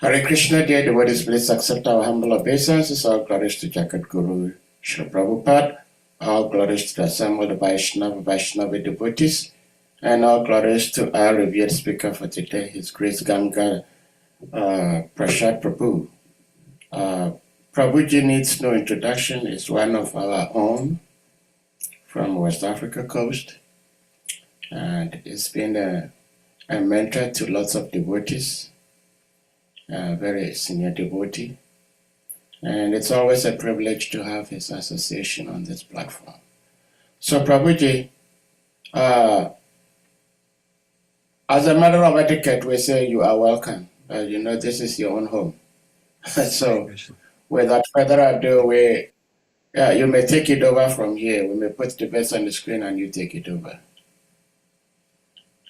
Hare Krishna, dear devotees, please accept our humble obeisances. All glories to Jagat Guru Srila Prabhupada. All glories to the assembled Vaishnava devotees. And all glories to our revered speaker for today, His Grace Ganga Prasad Prabhu. Prabhuji needs no introduction, is one of our own from West Africa coast. And he's been a mentor to lots of devotees, a very senior devotee. And it's always a privilege to have his association on this platform. So, Prabhuji, as a matter of etiquette, we say you are welcome. This is your own home. So, without further ado, you may take it over from here. We may put the best on the screen and you take it over.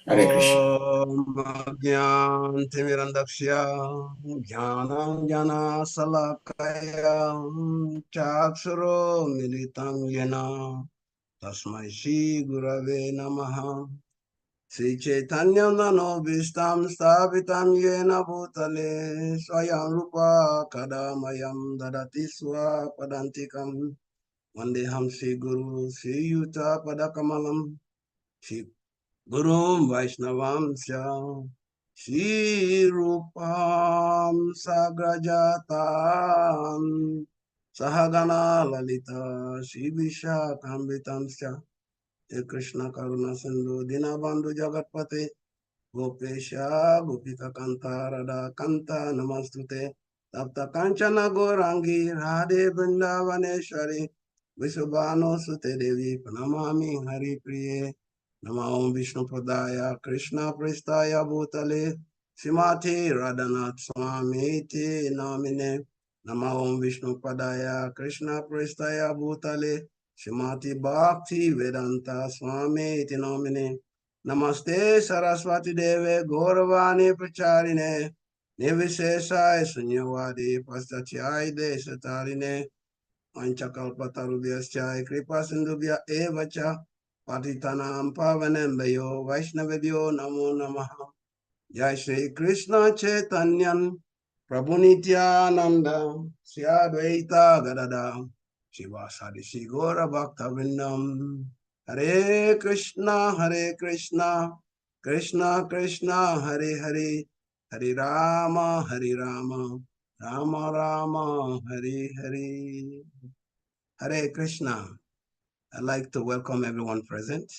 Hare Krishna. Chaksharo militam yena tasmai shri gurave namaha. Sri Chaitanya Nano Bhishtam Sthapitam Yena Bhutale Swayam Rupa Kadamayam Dadati Swa Padantikam Vandeham Sri Guru Sri Yuta Padakamalam Sri Gurum Vaishnavam Sri Rupam Sagrajatam Sahagana Lalita Sri Vishakhambitam Krishna Karuna Sindhu Dinabandhu Jagatpate Gopesha Gopika Kanta Radha Kanta Namastute Tapta Kanchana Gorangi Radhe Vrindavaneshwari Visubhano Sute Devi Pranamami Hari Priye Namaham Vishnu Padaya Krishna Prestaya Bhutale Simati Radhanath Swami Te Namine Namaham Vishnu Padaya Krishna Prestaya Bhutale Shrimati Bhakti Vedanta Swami iti nomine. Namaste Saraswati Deve Gauravani Pracharine Nivishesha Sunyavadi Pastatyai Deshatarine Manchakalpatarubhyascha Kripa Sindhubhya Evacha Patitanam Pavanembhayo Vaishnavebhyo Namo Namaha. Jai Shri Krishna Chaitanyan Prabhu Nityananda Sri Advaita Gadada Shivasadi Shri Gora Bhakta Vrindam. Hare Krishna, Krishna Krishna, Hare Hare, Hare Rama, Rama Rama, Hare Hare. Hare Krishna. I'd like to welcome everyone present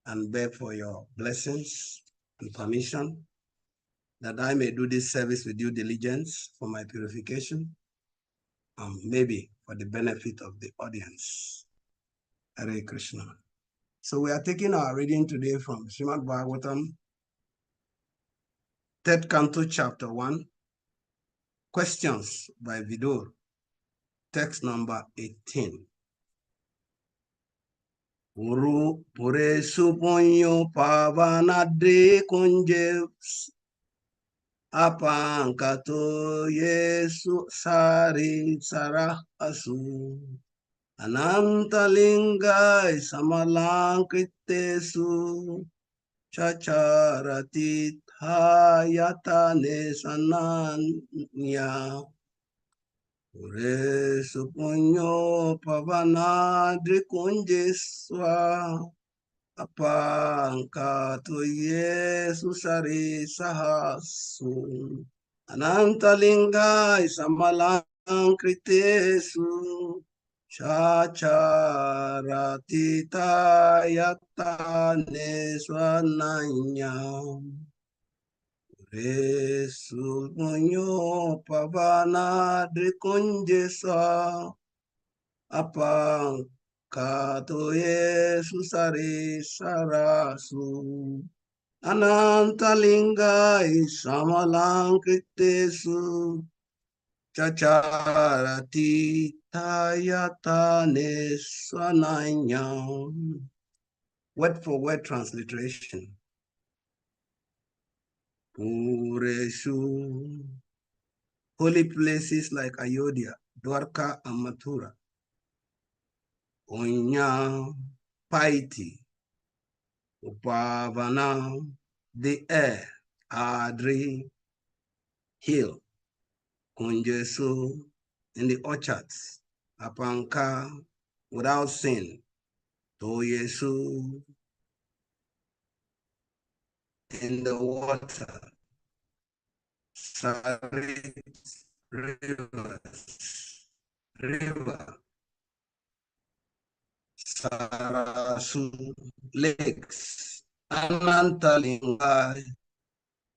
and beg for your blessings and permission that I may do this service with due diligence for my purification and maybe for the benefit of the audience. Hare Krishna. So we are taking our reading today from Srimad Bhagavatam, 3rd Canto, Chapter 1, Questions by Vidur, text number 18. Pure suponyo pavanadre kunje apankato yesu sari sarah asu. Anantalingai samalankritesu chacharati thayatane sananya. Pure supunyo pavanadrikunjeswa apankato yesu sari sahasu. Anantalingai samalankritesu Chacharatitayatane swananya. Resumunyo pavana drikunjesa apangkato yesu sari sarasu. Anantalingai samalankritesu Chacharati Tayatane Swananyam. Word for word transliteration. Pureshu. Holy places like Ayodhya, Dwarka, and Mathura. Punya, piety. Upavana, the air. Adri, hill, kunjesu, in the orchards, apanka, without sin, toyesu, in the water, sarit, rivers, river, sarasu, lakes, anantalingai,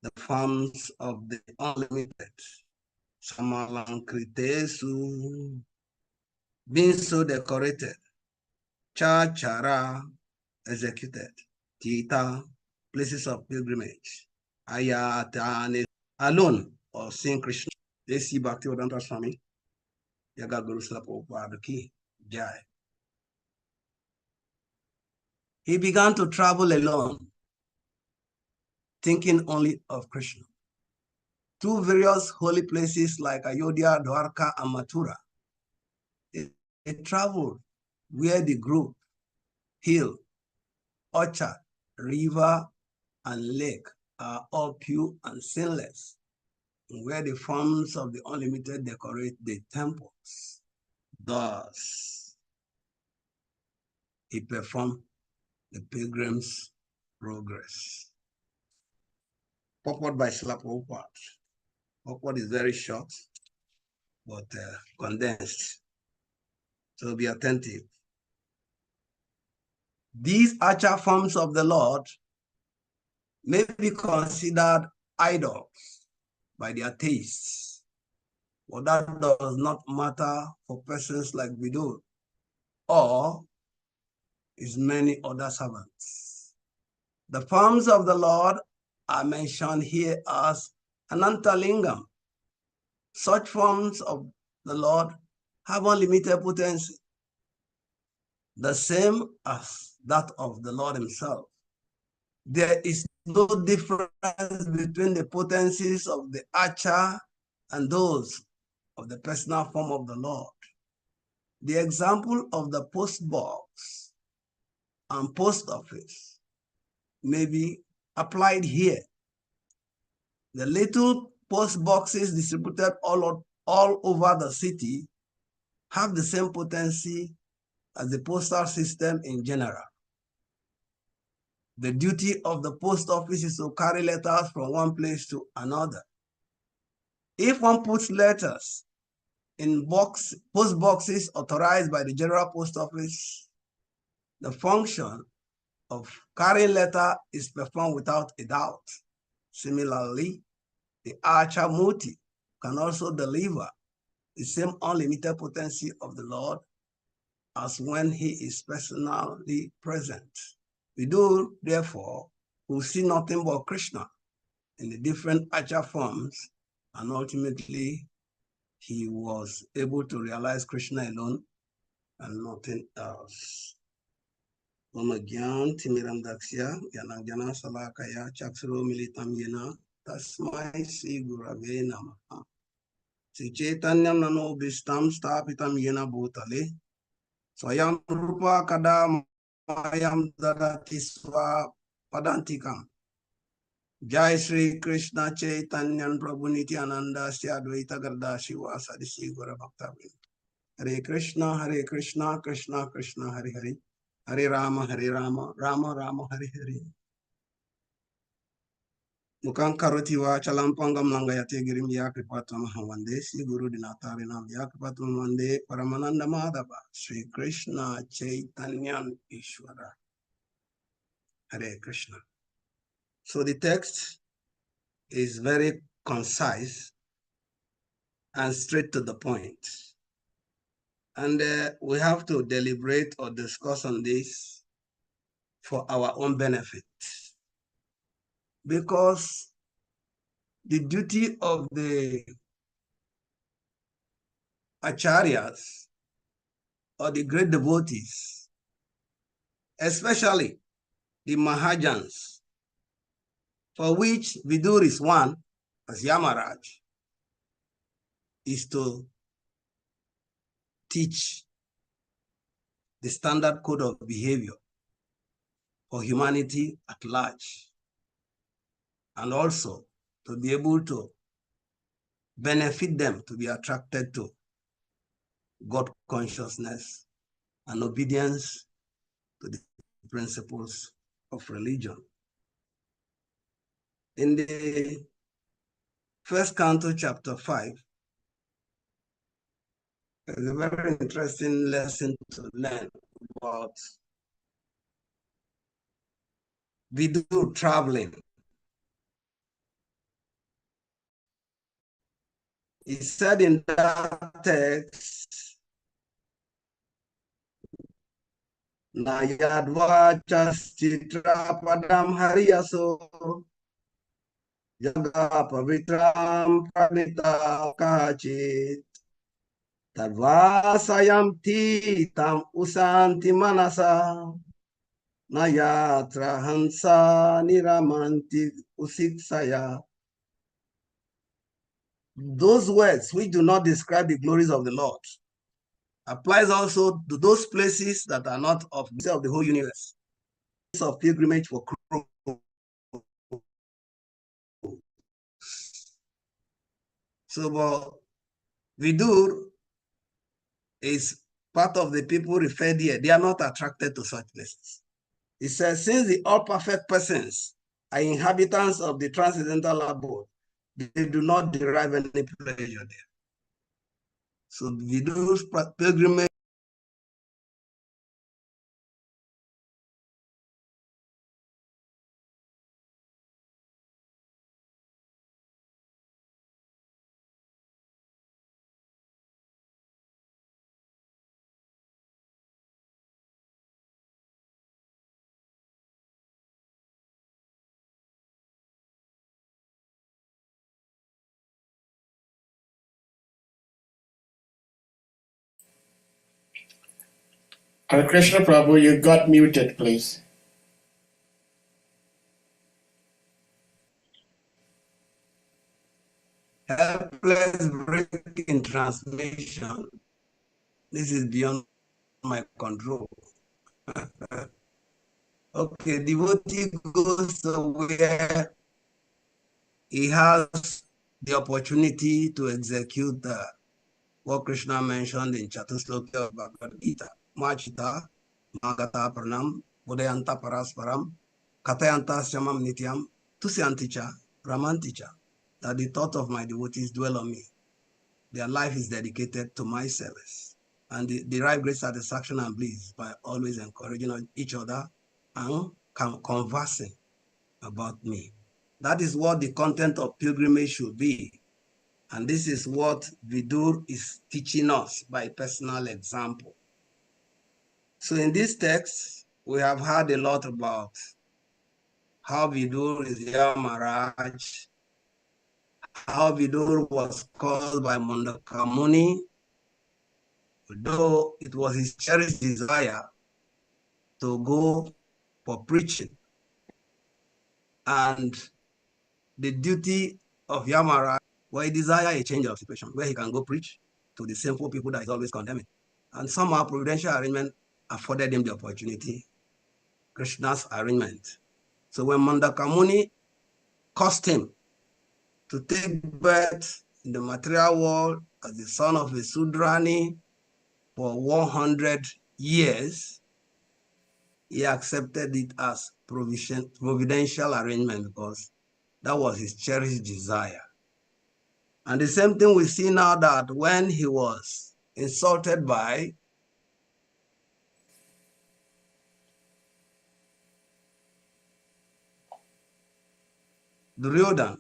the farms of the unlimited, samalankritesu, being so decorated, chachara, executed, tita, places of pilgrimage, ayatane, alone, or seeing Krishna. They see Bhaktivedanta Swami, Yaga Guru Slapopadaki, Jai. He began to travel alone, thinking only of Krishna. To various holy places like Ayodhya, Dwarka, and Mathura. He traveled where the group, hill, orchard, river, and lake are all pure and sinless, where the forms of the unlimited decorate the temples. Thus, he performed the pilgrim's progress. Purport by Srila Prabhupada. Purport is very short, but condensed. So be attentive. These archer forms of the Lord may be considered idols by the atheists, but that does not matter for persons like Vidur or his many other servants. The forms of the Lord are mentioned here as Anantalingam. Such forms of the Lord have unlimited potency, the same as that of the Lord himself. There is no difference between the potencies of the archer and those of the personal form of the Lord. The example of the post box and post office may be applied here. The little post boxes distributed all over the city have the same potency as the postal system in general. The duty of the post office is to carry letters from one place to another. If one puts letters in post boxes authorized by the General Post Office, the function of carrying letter is performed without a doubt. Similarly, the archer motive can also deliver the same unlimited potency of the Lord as when he is personally present. We do, therefore, who see nothing but Krishna in the different archer forms, and ultimately he was able to realize Krishna alone and nothing else. Omagyan timiram daksya yanangyana salakaya chaksuro militam yena tasmai si gurave namaha. Si chaitanyam nano bistam stapitam yena bhutale swayam rupa kada mayam dadati swa padantikam. Jai Sri Krishna Chaitanya Prabhu Nityananda Sri Advaita Garda Shiva Sadisi Gora Bhakta. Hare Krishna, Krishna Krishna, Hare Hare. Hare Rama, Rama Rama, Hare Hare. Mukang karoti wa chalampangam langayate girim yakripatam hamande si Guru Dinatarina yakripatam mande Paramananda Madhava Sri Krishna Chaitanya Ishwara. Hare Krishna. So the text is very concise and straight to the point. And we have to deliberate or discuss on this for our own benefit. Because the duty of the acharyas or the great devotees, especially the Mahajans, for which Vidur is one, as Yamaraj, is to teach the standard code of behavior for humanity at large, and also to be able to benefit them to be attracted to God consciousness and obedience to the principles of religion. In the First Canto, chapter 5, there's a very interesting lesson to learn about Vidur traveling. He said in that text, Nayadvacha Chitra Padam Hariyaso Jaga Pavitram Pranita Kachit Tadvasayam Titam Usanti Manasa Nayatra Hansa Niramanti Usiksaya. Those words which do not describe the glories of the Lord applies also to those places that are not of the whole universe. Of pilgrimage for crows. So, but Vidur is part of the people referred here. They are not attracted to such places. It says, since the all-perfect persons are inhabitants of the transcendental abode, they do not derive any pleasure there. So Vidur's pilgrimage Krishna Prabhu, you got muted, please. helpless break in transmission. This is beyond my control. Okay, devotee goes where he has the opportunity to execute what Krishna mentioned in Chatusloki of Bhagavad Gita. Machita, Magata Pranam, Bodayanta Parasparam, Katayanta Shamam Nityam, Tusyanticha, Ramanticha, that the thought of my devotees dwell on me. Their life is dedicated to my service. And they derive great satisfaction and bliss by always encouraging each other and conversing about me. That is what the content of pilgrimage should be. And this is what Vidur is teaching us by personal example. So in this text, we have heard a lot about how Vidur is Yamaraj, how Vidur was called by Mundakamuni, though it was his cherished desire to go for preaching. And the duty of Yamaraj, where he desired a change of situation, where he can go preach to the sinful people that is always condemning. And somehow providential arrangement afforded him the opportunity, Krishna's arrangement. So when Mandakamuni caused him to take birth in the material world as the son of a Sudrani for 100 years, he accepted it as providential arrangement because that was his cherished desire. And the same thing we see now, that when he was insulted by Duryodhana,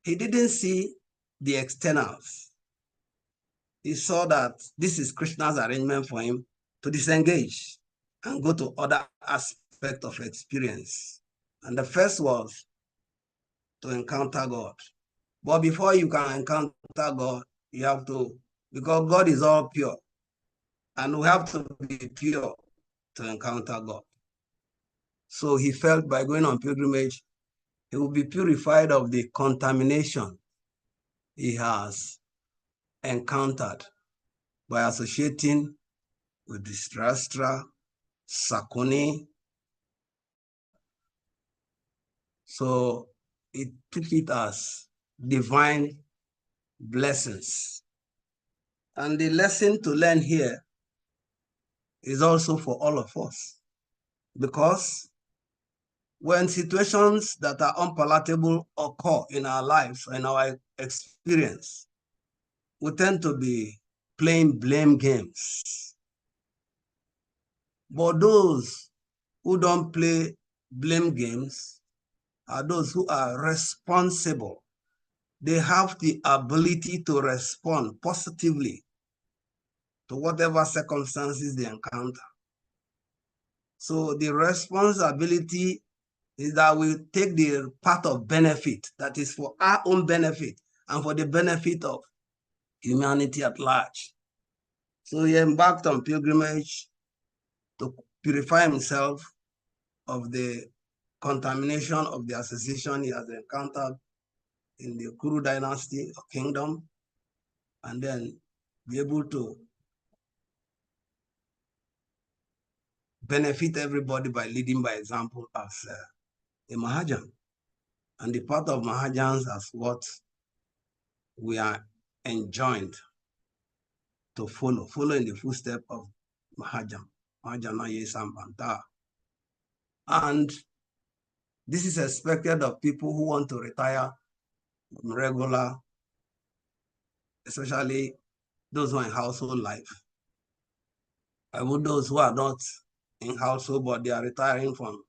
he didn't see the externals. He saw that this is Krishna's arrangement for him to disengage and go to other aspects of experience. And the first was to encounter God. But before you can encounter God, you have to, because God is all pure, and we have to be pure to encounter God. So he felt by going on pilgrimage, he will be purified of the contamination he has encountered by associating with the Dhritarashtra, Sakuni. So it took it as divine blessings. And the lesson to learn here is also for all of us, because when situations that are unpalatable occur in our lives, in our experience, we tend to be playing blame games. But those who don't play blame games are those who are responsible. They have the ability to respond positively to whatever circumstances they encounter. So the responsibility is that we take the part of benefit that is for our own benefit and for the benefit of humanity at large. So he embarked on pilgrimage to purify himself of the contamination of the association he has encountered in the Kuru dynasty or kingdom, and then be able to benefit everybody by leading by example as a Mahajan. And the part of Mahajans as what we are enjoined to follow in the footsteps of Mahajan, Mahajana Yesambanta. And this is expected of people who want to retire regular, especially those who are in household life. I would those who are not in household, but they are retiring from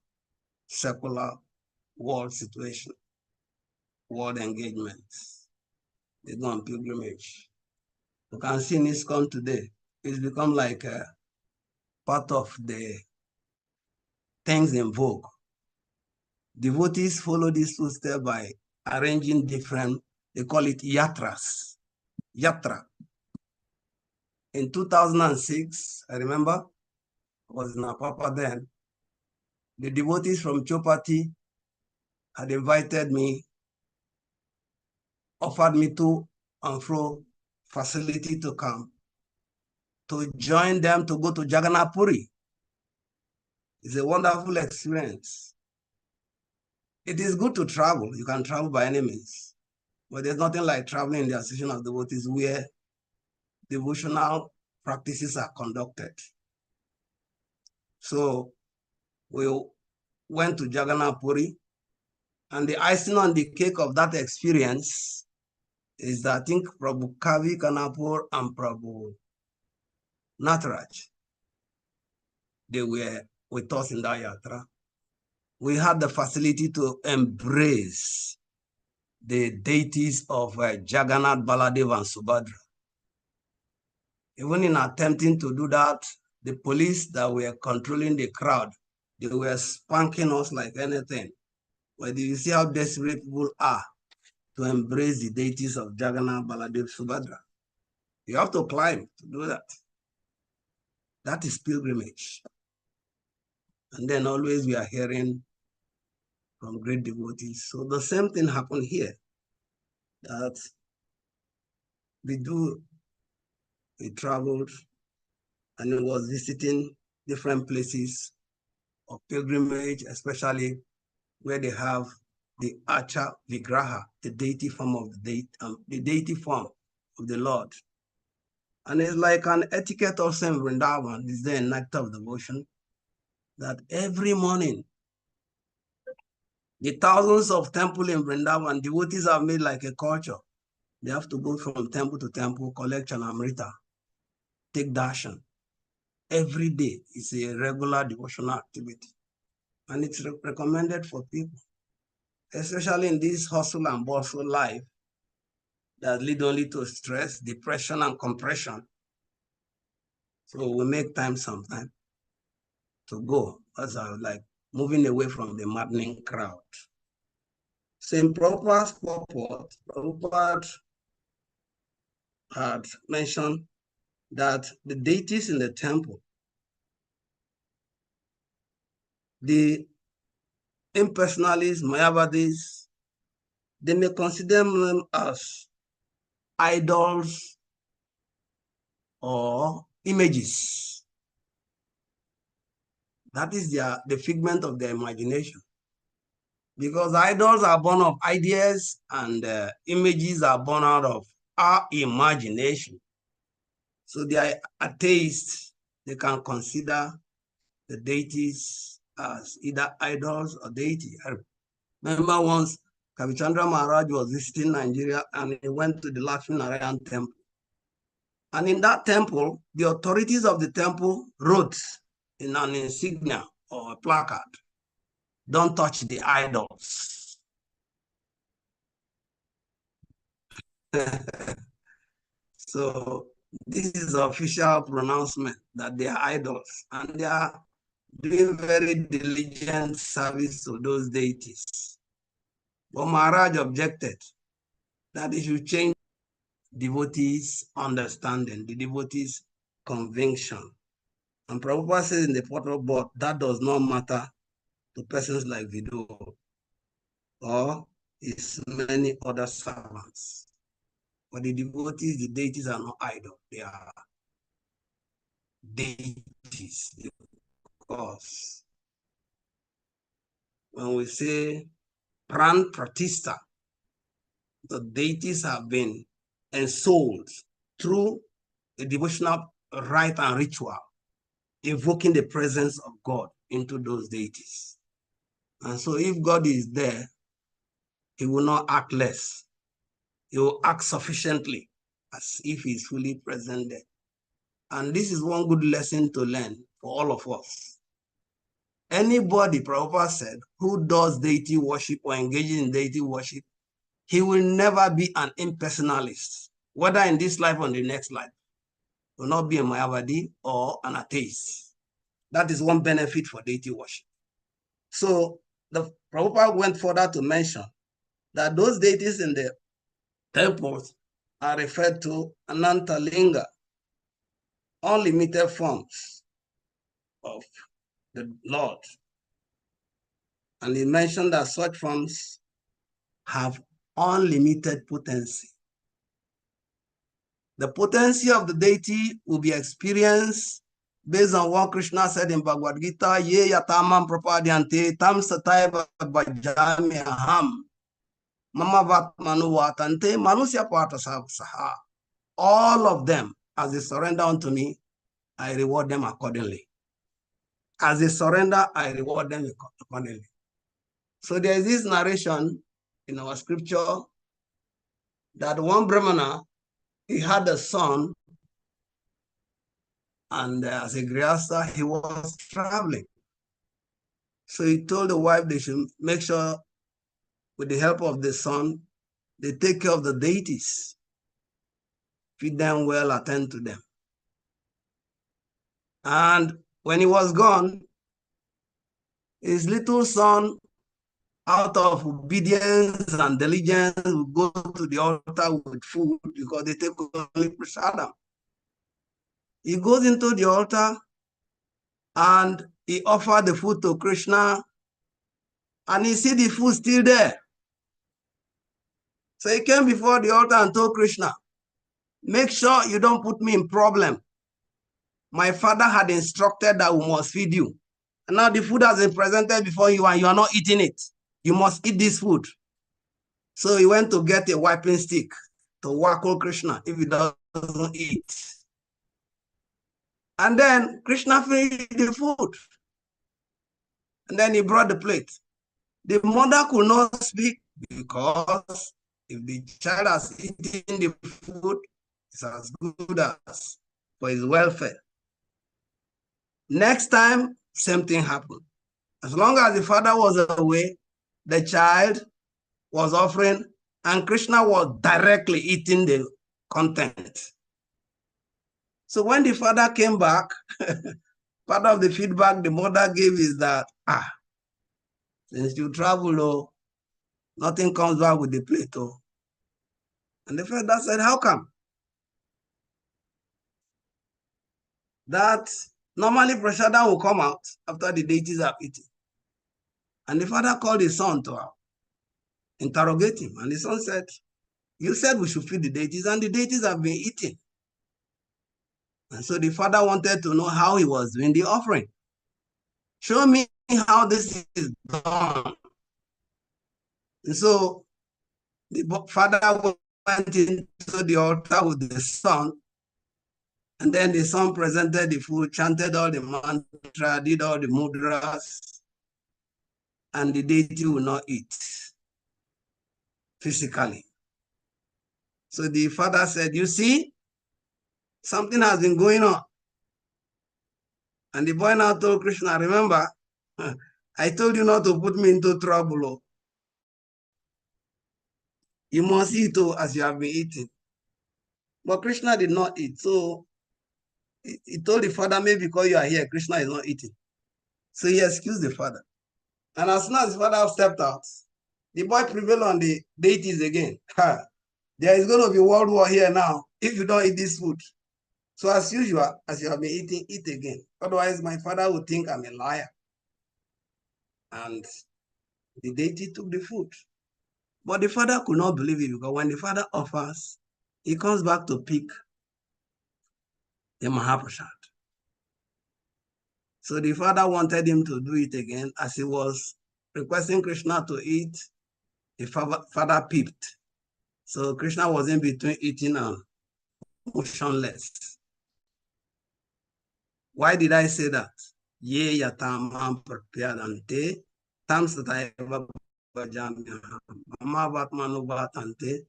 secular world situation, world engagements. They go on pilgrimage. You can see in ISKCON today, it's become like a part of the things in vogue. Devotees follow this footstep by arranging different, they call it yatras, yatra. In 2006, I remember, I was in Apapa then, the devotees from Chopati had invited me, offered me to and fro facility to come, to join them to go to Jagannath Puri. It's a wonderful experience. It is good to travel. You can travel by any means. But there's nothing like traveling in the association of devotees where devotional practices are conducted. So we went to Jagannath Puri, and the icing on the cake of that experience is that I think Prabhu Kavi Kanapur and Prabhu Nataraj, they were with us in that yatra. We had the facility to embrace the deities of Jagannath, Baladev, and Subhadra. Even in attempting to do that, the police that were controlling the crowd, they were spanking us like anything. But you see how desperate people are to embrace the deities of Jagannath, Baladev, Subhadra. You have to climb to do that. That is pilgrimage. And then always we are hearing from great devotees. So the same thing happened here, that we traveled and he was visiting different places of pilgrimage, especially where they have the Acha Vigraha, the deity form of the deity form of the Lord. And it's like an etiquette also in Vrindavan, is there a nectar of devotion, that every morning, the thousands of temples in Vrindavan, devotees have made like a culture. They have to go from temple to temple, collect Chanamrita, take darshan. Every day is a regular devotional activity. And it's recommended for people, especially in this hustle and bustle life that lead only to stress, depression, and compression. So we make time sometime to go, as I like moving away from the maddening crowd. So in Prabhupada's purport, Prabhupada had mentioned that the deities in the temple, the impersonalists, Mayavadis, they may consider them as idols or images. That is the figment of their imagination. Because idols are born of ideas and images are born out of our imagination. So they are atheists. They can consider the deities as either idols or deity. I remember once Kavichandra Maharaj was visiting Nigeria and he went to the Lakshmi Narayan temple. And in that temple, the authorities of the temple wrote in an insignia or a placard, "Don't touch the idols." So this is the official pronouncement that they are idols, and they are doing very diligent service to those deities. But Maharaj objected that they should change devotees' understanding, the devotees' conviction. And Prabhupada says in the portal board that does not matter to persons like Vidu or his many other servants. But the devotees, the deities are not idle. They are deities. Because when we say Pran Pratista, the deities have been ensouled through a devotional rite and ritual, invoking the presence of God into those deities. And so if God is there, he will not act less. He will act sufficiently as if he is fully present there. And this is one good lesson to learn for all of us. Anybody, Prabhupada said, who does deity worship or engages in deity worship, he will never be an impersonalist, whether in this life or in the next life. He will not be a Mayavadi or an atheist. That is one benefit for deity worship. So the Prabhupada went further to mention that those deities in the temples are referred to Anantalinga, unlimited forms of the Lord. And he mentioned that such forms have unlimited potency. The potency of the deity will be experienced based on what Krishna said in Bhagavad Gita, Ye yatamam prapadyante tam sataiva bhajami aham mama vatmanu vatante manusya partasaha. All of them, as they surrender unto me, I reward them accordingly. As they surrender, I reward them accordingly. So there is this narration in our scripture that one Brahmana, he had a son, and as a grihastha, he was traveling. So he told the wife they should make sure, with the help of the son, they take care of the deities, feed them well, attend to them. And when he was gone, his little son, out of obedience and diligence, would go to the altar with food because they take only prasadam. He goes into the altar and he offered the food to Krishna, and he see the food still there. So he came before the altar and told Krishna, make sure you don't put me in problem. My father had instructed that we must feed you. And now the food has been presented before you and you are not eating it. You must eat this food. So he went to get a wiping stick to whackle Krishna if he doesn't eat. And then Krishna finished the food. And then he brought the plate. The mother could not speak because if the child has eaten the food, it's as good as for his welfare. Next time, same thing happened. As long as the father was away, the child was offering, and Krishna was directly eating the content. So when the father came back, part of the feedback the mother gave is that, since you travel, oh, nothing comes back with the plate. Oh. And the father said, how come? That normally prasadam will come out after the deities have eaten. And the father called his son to interrogate him. And the son said, you said we should feed the deities, and the deities have been eating. And so the father wanted to know how he was doing the offering. Show me how this is done. And so the father went into the altar with the son, and then the son presented the food, chanted all the mantra, did all the mudras, and the deity will not eat physically. So the father said, you see, something has been going on. And the boy now told Krishna, remember, I told you not to put me into trouble. You must eat as you have been eating. But Krishna did not eat. So he told the father, maybe because you are here, Krishna is not eating. So he excused the father. And as soon as the father stepped out, the boy prevailed on the deities again. There is going to be world war here now if you don't eat this food. So as usual, as you have been eating, eat again. Otherwise, my father would think I'm a liar. And the deity took the food. But the father could not believe it, because when the father offers, he comes back to pick the Mahaprasad. So the father wanted him to do it again. As he was requesting Krishna to eat, the father peeped. So Krishna was in between eating and motionless. Why did I say that? Ye yatamam pratyadante tam sataiva bhajamyaham amavatmanuvatante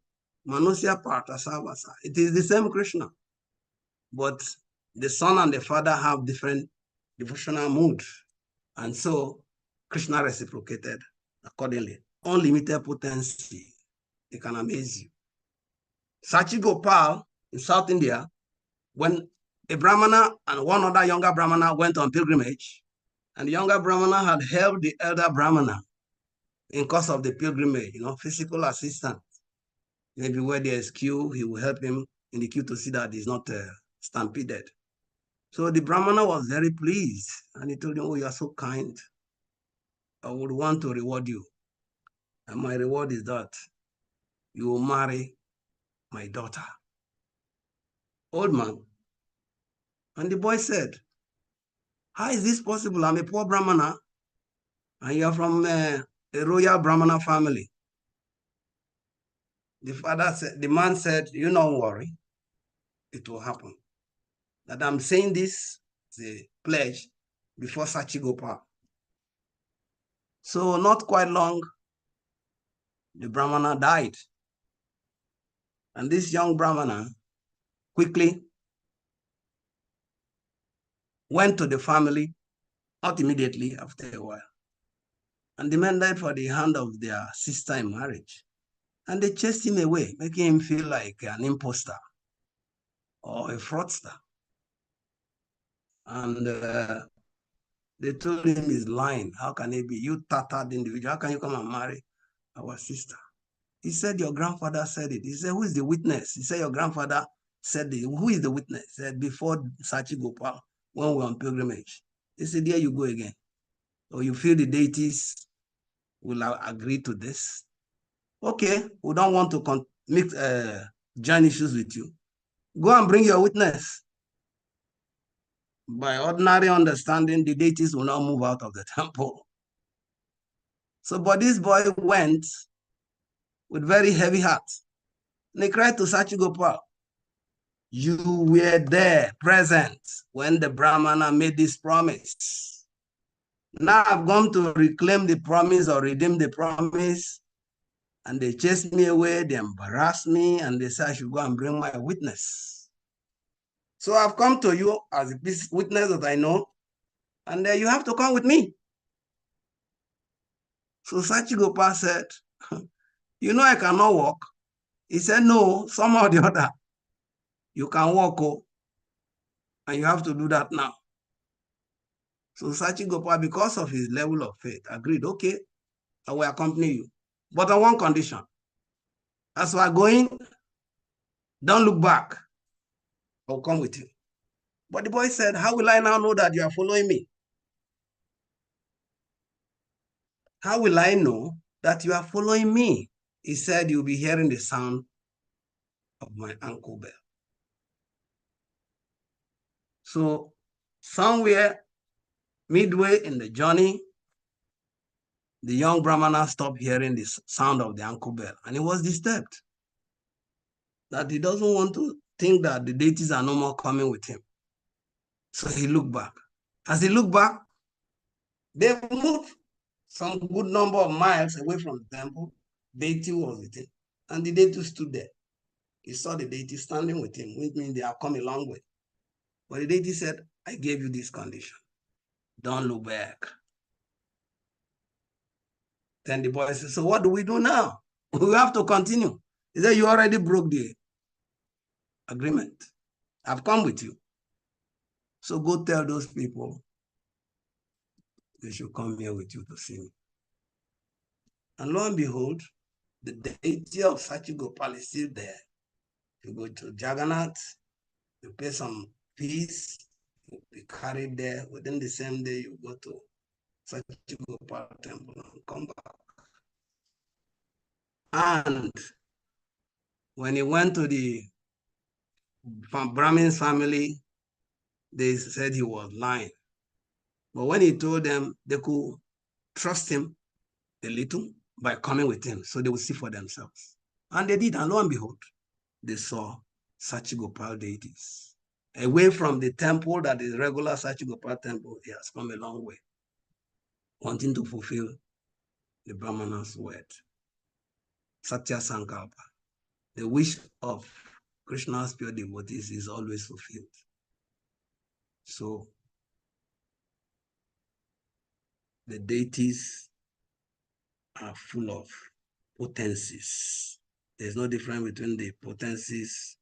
manusya partasavasa. It is the same Krishna, but the son and the father have different devotional mood. And so Krishna reciprocated accordingly. Unlimited potency. It can amaze you. Sachi Gopal in South India, when a Brahmana and one other younger Brahmana went on pilgrimage, and the younger Brahmana had helped the elder Brahmana in course of the pilgrimage, physical assistance. Maybe where there is queue, he will help him in the queue to see that he's not stampeded. So the Brahmana was very pleased, and he told him, oh, you are so kind. I would want to reward you. And my reward is that you will marry my daughter. Old man. And the boy said, how is this possible? I'm a poor Brahmana, and you're from a royal Brahmana family. The man said, you don't worry, it will happen. That I'm saying this is a pledge before Sachi Gopal. So not quite long, the Brahmana died. And this young Brahmana quickly went to the family, not immediately, after a while, and demanded for the hand of their sister in marriage. And they chased him away, making him feel like an imposter or a fraudster. And they told him he's lying. How can he be? You tattered individual. How can you come and marry our sister? He said, your grandfather said it. He said, who is the witness? He said, your grandfather said it. Who is the witness? He said, before Sachi Gopal, when we were on pilgrimage. He said, there you go again. Or you feel the deities will agree to this? Okay, we don't want to join issues with you. Go and bring your witness. By ordinary understanding, the deities will not move out of the temple. So, but this boy went with very heavy heart. And he cried to Sachi Gopal, you were there, present, when the Brahmana made this promise. Now I've come to reclaim the promise or redeem the promise, and they chased me away, they embarrassed me, and they said I should go and bring my witness. So I've come to you as a witness that I know, and you have to come with me. So Sachi Gopal said, you know I cannot walk. He said, no, somehow or the other, you can walk, and you have to do that now. So Sachi Gopal, because of his level of faith, agreed, okay, I will accompany you. But on one condition. As we are going, don't look back. I'll come with you. But the boy said, how will I now know that you are following me? How will I know that you are following me? He said, you'll be hearing the sound of my ankle bell. So somewhere midway in the journey, the young Brahmana stopped hearing the sound of the ankle bell, and he was disturbed. that he doesn't want to think that the deities are no more coming with him. So he looked back. As he looked back, they moved some good number of miles away from the temple. Deity was with him. And the deity stood there. He saw the deity standing with him, which means they have come a long way. But the deity said, I gave you this condition. Don't look back. Then the boy said, so what do we do now? We have to continue. He said, you already broke the agreement. I've come with you. So go tell those people they should come here with you to see me. And lo and behold, the deity of Sachigopal is still there. You go to Jagannath, you pay some fees, you be carried there. Within the same day, you go to Sachigopal temple and come back. And when he went to the Brahmin's family, they said he was lying. But when he told them, they could trust him a little by coming with him, so they would see for themselves. And they did, and lo and behold, they saw Sachigopal deities. Away from the temple that is regular Sachigopal temple, he has come a long way, wanting to fulfill the Brahmana's word. Satya Sankalpa. The wish of Krishna's pure devotees is always fulfilled. So the deities are full of potencies. There's no difference between the potencies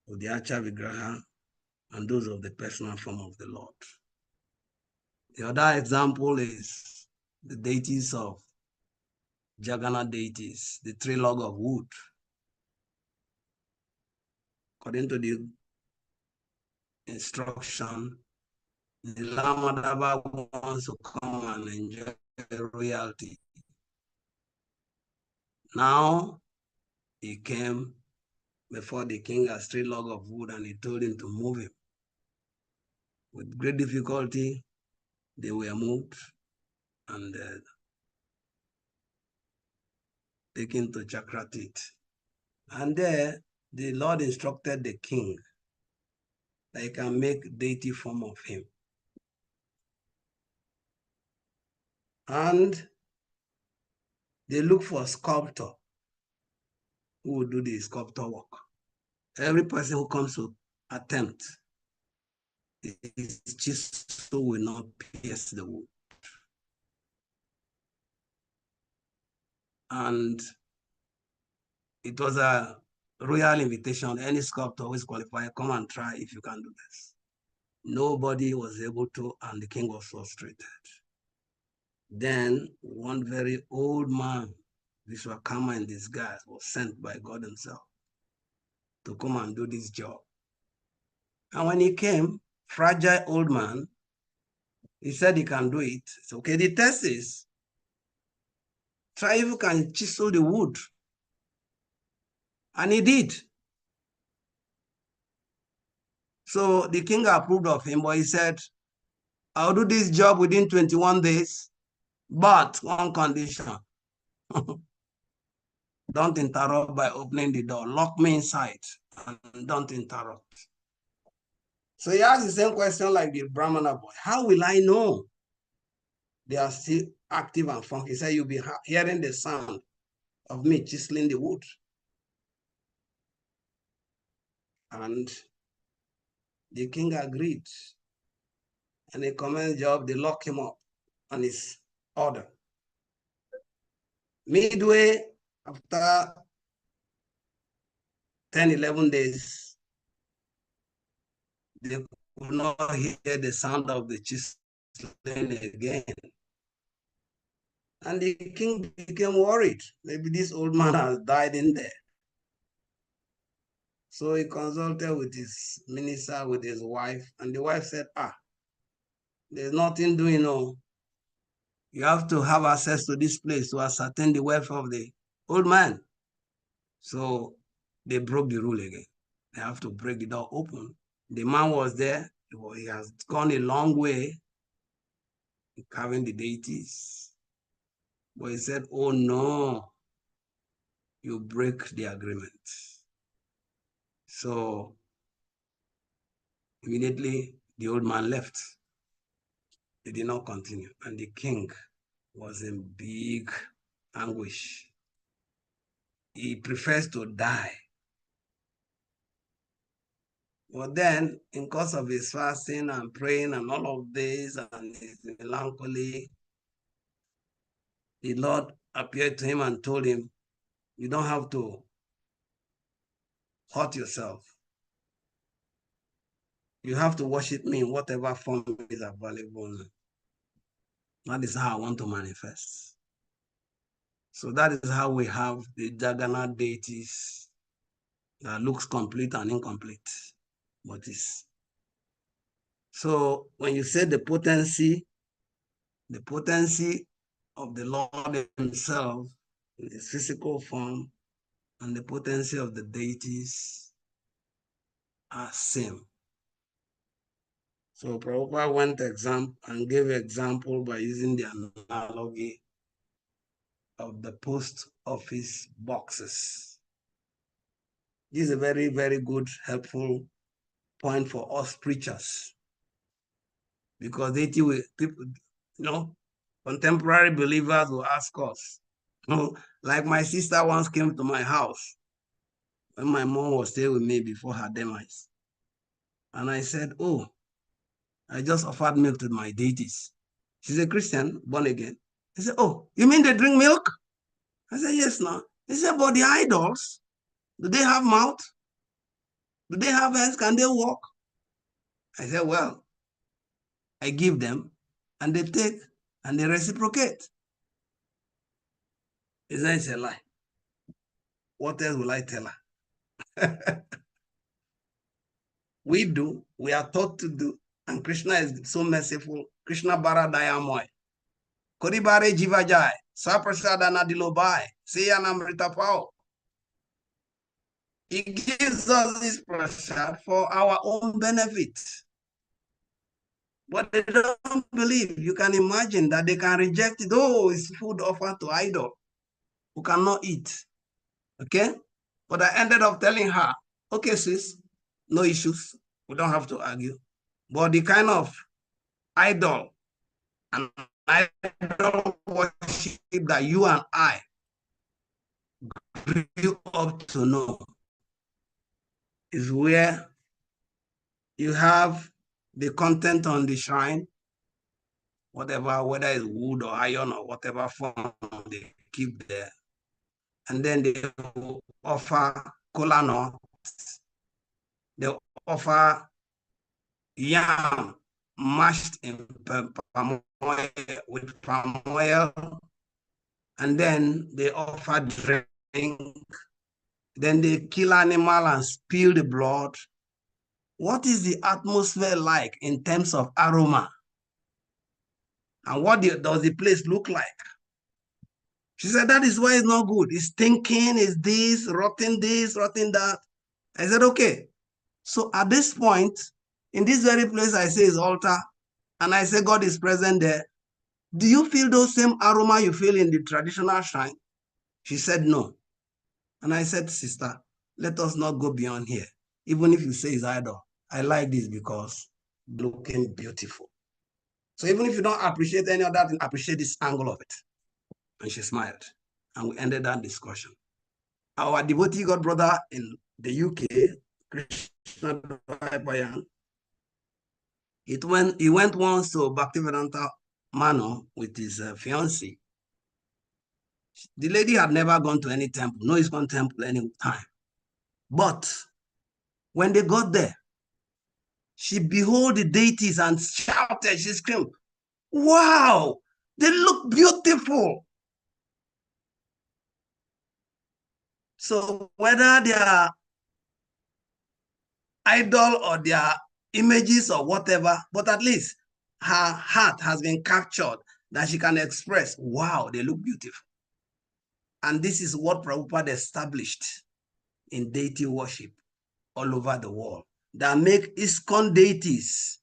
of the Archa Vigraha and those of the personal form of the Lord. The other example is the deities of Jagannath deities, the three log of wood. According to the instruction, the Lamadava wants to come and enjoy royalty. Now he came before the king as three log of wood, and he told him to move him. With great difficulty, they were moved and taken to Chakratit. And there, the Lord instructed the king that he can make deity form of him. And they look for a sculptor who will do the sculptor work. Every person who comes to attempt, his chisel will not pierce the wood. And it was a royal invitation. Any sculptor who is qualified, come and try if you can do this. Nobody was able to, and the king was frustrated. Then one very old man, Vishwakarma in disguise, was sent by God himself to come and do this job. And when he came, fragile old man, he said he can do it. It's okay. The test is, try if you can chisel the wood. And he did. So the king approved of him, but he said, I'll do this job within 21 days, but one condition. Don't interrupt by opening the door. Lock me inside and don't interrupt. So he asked the same question like the Brahmana boy. How will I know they are still active and funky? He said, you'll be hearing the sound of me chiseling the wood. And the king agreed. And he commenced the job. They lock him up on his order. Midway, after 10, 11 days, they could not hear the sound of the chiseling again. And the king became worried. Maybe this old man has died in there. So he consulted with his minister, with his wife, and the wife said, there's nothing doing, no. You have to have access to this place to ascertain the welfare of the old man. So they broke the rule again. They have to break the door open. The man was there. He has gone a long way in carving the deities. But he said, oh no, you break the agreement. So immediately the old man left. He did not continue. And the king was in big anguish. He prefers to die. But then, in course of his fasting and praying and all of this and his melancholy, the Lord appeared to him and told him, you don't have to hurt yourself. You have to worship me in whatever form is available. That is how I want to manifest. So that is how we have the Jagannath deities that looks complete and incomplete. But is so when you say the potency of the Lord himself in his physical form and the potency of the deities are same. So Prabhupada went and gave example by using the analogy of the post office boxes. This is a very, very good, helpful point for us preachers. Because people, contemporary believers will ask us. Like my sister once came to my house when my mom was staying with me before her demise. And I said, oh, I just offered milk to my deities. She's a Christian, born again. He said, oh, you mean they drink milk? I said, yes, no. He said, but the idols, do they have mouth? Do they have hands? Can they walk? I said, well, I give them and they take and they reciprocate. He said, it's a lie. What else will I tell her? We do, we are taught to do, and Krishna is so merciful. Krishna bara dayamoy. Koribare jivajai, saprasada nadilobai, siyanamrita pao. He gives us this prasad for our own benefit. But they don't believe. You can imagine that they can reject it. Oh, it's food offered to idol who cannot eat. Okay? But I ended up telling her, okay, sis, no issues. We don't have to argue. But the kind of idol and idol worship that you and I grew up to know is where you have the content on the shrine, whatever, whether it's wood or iron or whatever form they keep there. And then they offer kola nuts. They offer yam mashed in palm oil, with palm oil. And then they offer drink. Then they kill animal and spill the blood. What is the atmosphere like in terms of aroma? And what does the place look like? She said, that is why it's not good. It's stinking, it's this, rotten that. I said, okay. So at this point, in this very place I say is altar, and I say God is present there, do you feel those same aroma you feel in the traditional shrine? She said, no. And I said, sister, let us not go beyond here. Even if you say it's idol, I like this because looking beautiful. So even if you don't appreciate any of that, appreciate this angle of it. And she smiled. And we ended that discussion. Our devotee God brother in the UK, Krishna Bayan, he went once to Bhaktivedanta Manor with his fiancée. The lady had never gone to any temple, no ISKCON temple any time. But when they got there, she beheld the deities and shouted, she screamed, wow, they look beautiful. So whether they are idol or their images or whatever, but at least her heart has been captured that she can express, wow, they look beautiful. And this is what Prabhupada established in deity worship all over the world that make ISKCON deities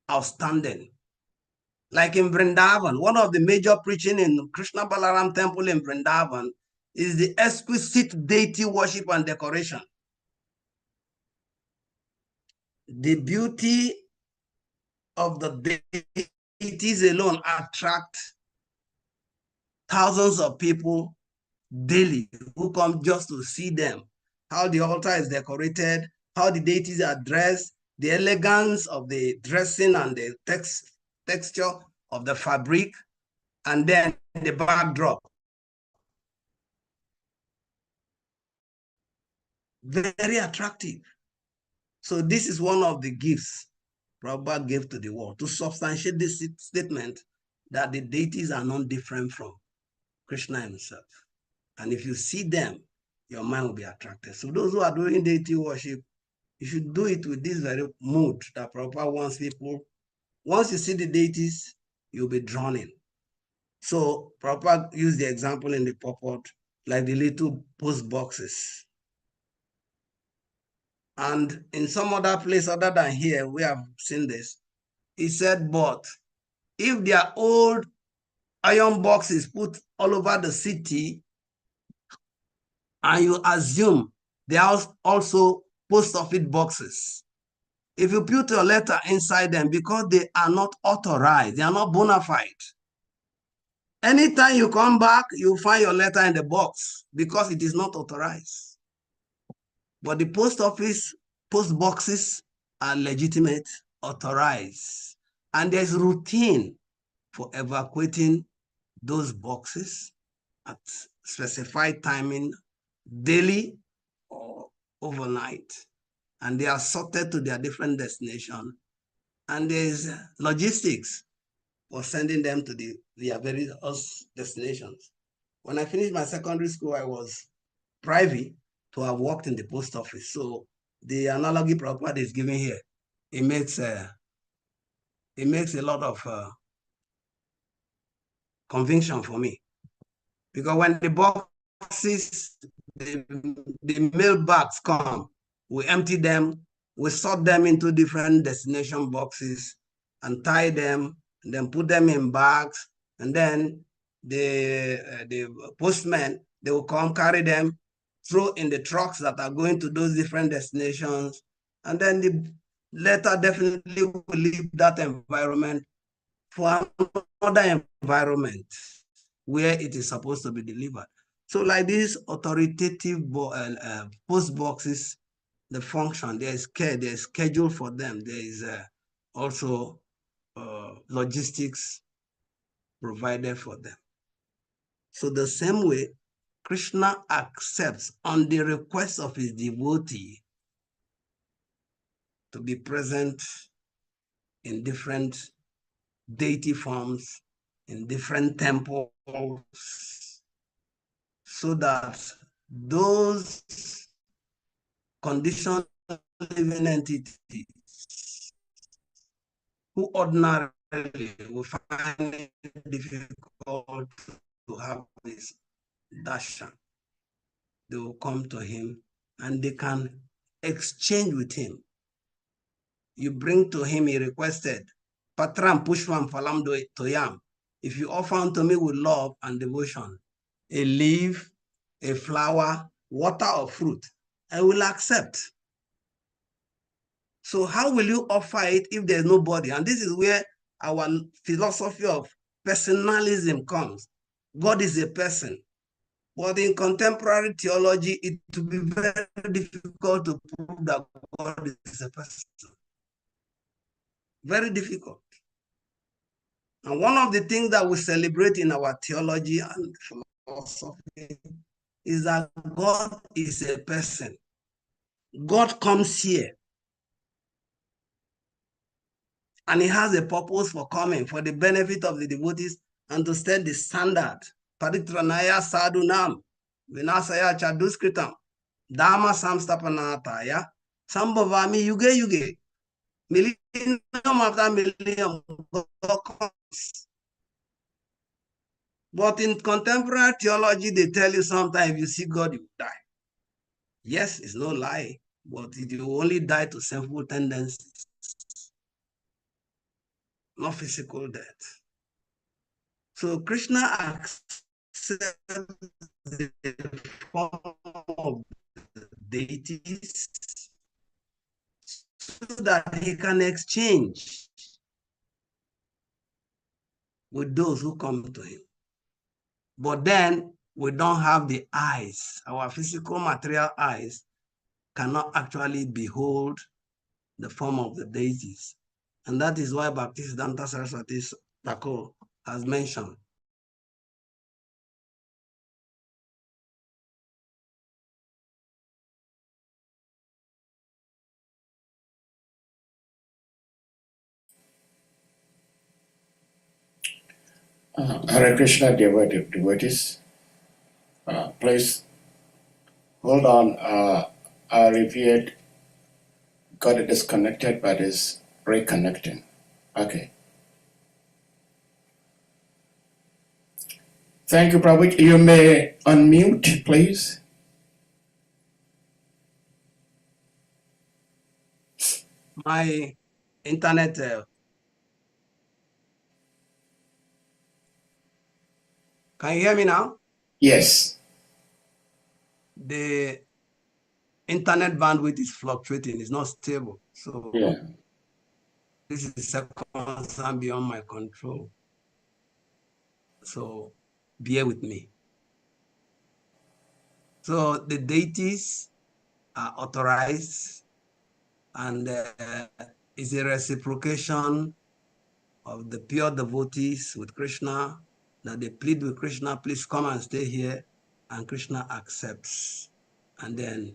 outstanding. Like in Vrindavan, one of the major preaching in Krishna Balaram temple in Vrindavan is the exquisite deity worship and decoration. the beauty of the deities alone attract thousands of people daily who come just to see them, how the altar is decorated, how the deities are dressed, the elegance of the dressing and the texture of the fabric, and then the backdrop. Very attractive. So this is one of the gifts Prabhupada gave to the world to substantiate this statement that the deities are not different from Krishna himself. And if you see them, your mind will be attracted. So those who are doing deity worship, you should do it with this very mood that Prabhupada wants people. Once you see the deities, you'll be drawn in. So Prabhupada used the example in the purport, like the little post boxes. And in some other place other than here, we have seen this. He said, but if their old iron boxes put all over the city, and you assume they are also post office boxes, if you put your letter inside them, because they are not authorized, they are not bona fide, anytime you come back, you find your letter in the box because it is not authorized. But the post office post boxes are legitimate, authorized, and there's routine for evacuating those boxes at specified timing, daily or overnight, and they are sorted to their different destination. And there's logistics for sending them to their various destinations. When I finished my secondary school, I was privy to have worked in the post office. So the analogy Prabhupada is giving here, it makes a lot of conviction for me. Because when the boxes, the mail bags come, we empty them, we sort them into different destination boxes and tie them, and then put them in bags, and then the postmen, they will come carry them, throw in the trucks that are going to those different destinations, and then the letter definitely will leave that environment for another environment where it is supposed to be delivered. So like these authoritative post boxes, the function, there's care, there's schedule for them, there is also logistics provided for them. So the same way, Krishna accepts on the request of his devotee to be present in different deity forms, in different temples, so that those conditioned living entities who ordinarily will find it difficult to have this darshan, they will come to him and they can exchange with him. You bring to him, he requested, Patram Pushpam Phalam Toyam. If you offer unto me with love and devotion, a leaf, a flower, water, or fruit, I will accept. So how will you offer it if there's nobody? And this is where our philosophy of personalism comes. God is a person. But in contemporary theology, it will be very difficult to prove that God is a person. Very difficult. And one of the things that we celebrate in our theology and philosophy is that God is a person. God comes here. And he has a purpose for coming, for the benefit of the devotees, and to set the standard. Paritranaya sadhunam, vinasaya chaduskritam, dharma samstapanataya, sambhavami yuge yuge. Millennium after millennium, God comes. But in contemporary theology, they tell you sometimes if you see God, you die. Yes, it's no lie, but you only die to sinful tendencies, not physical death. So Krishna accepts the form of the deities so that he can exchange with those who come to him. But then we don't have the eyes. Our physical material eyes cannot actually behold the form of the deities. And that is why Bhaktisiddhanta Saraswati Thakur has mentioned Hare Krishna devotees, please hold on. Our revered got disconnected but is reconnecting. Okay. Thank you, Prabhu. You may unmute, please. my internet. Can you hear me now? Yes. The internet bandwidth is fluctuating, it's not stable. So Yeah. this is a concern beyond my control. So bear with me. So the deities are authorized, and is a reciprocation of the pure devotees with Krishna, that they plead with Krishna, please come and stay here, and Krishna accepts. And then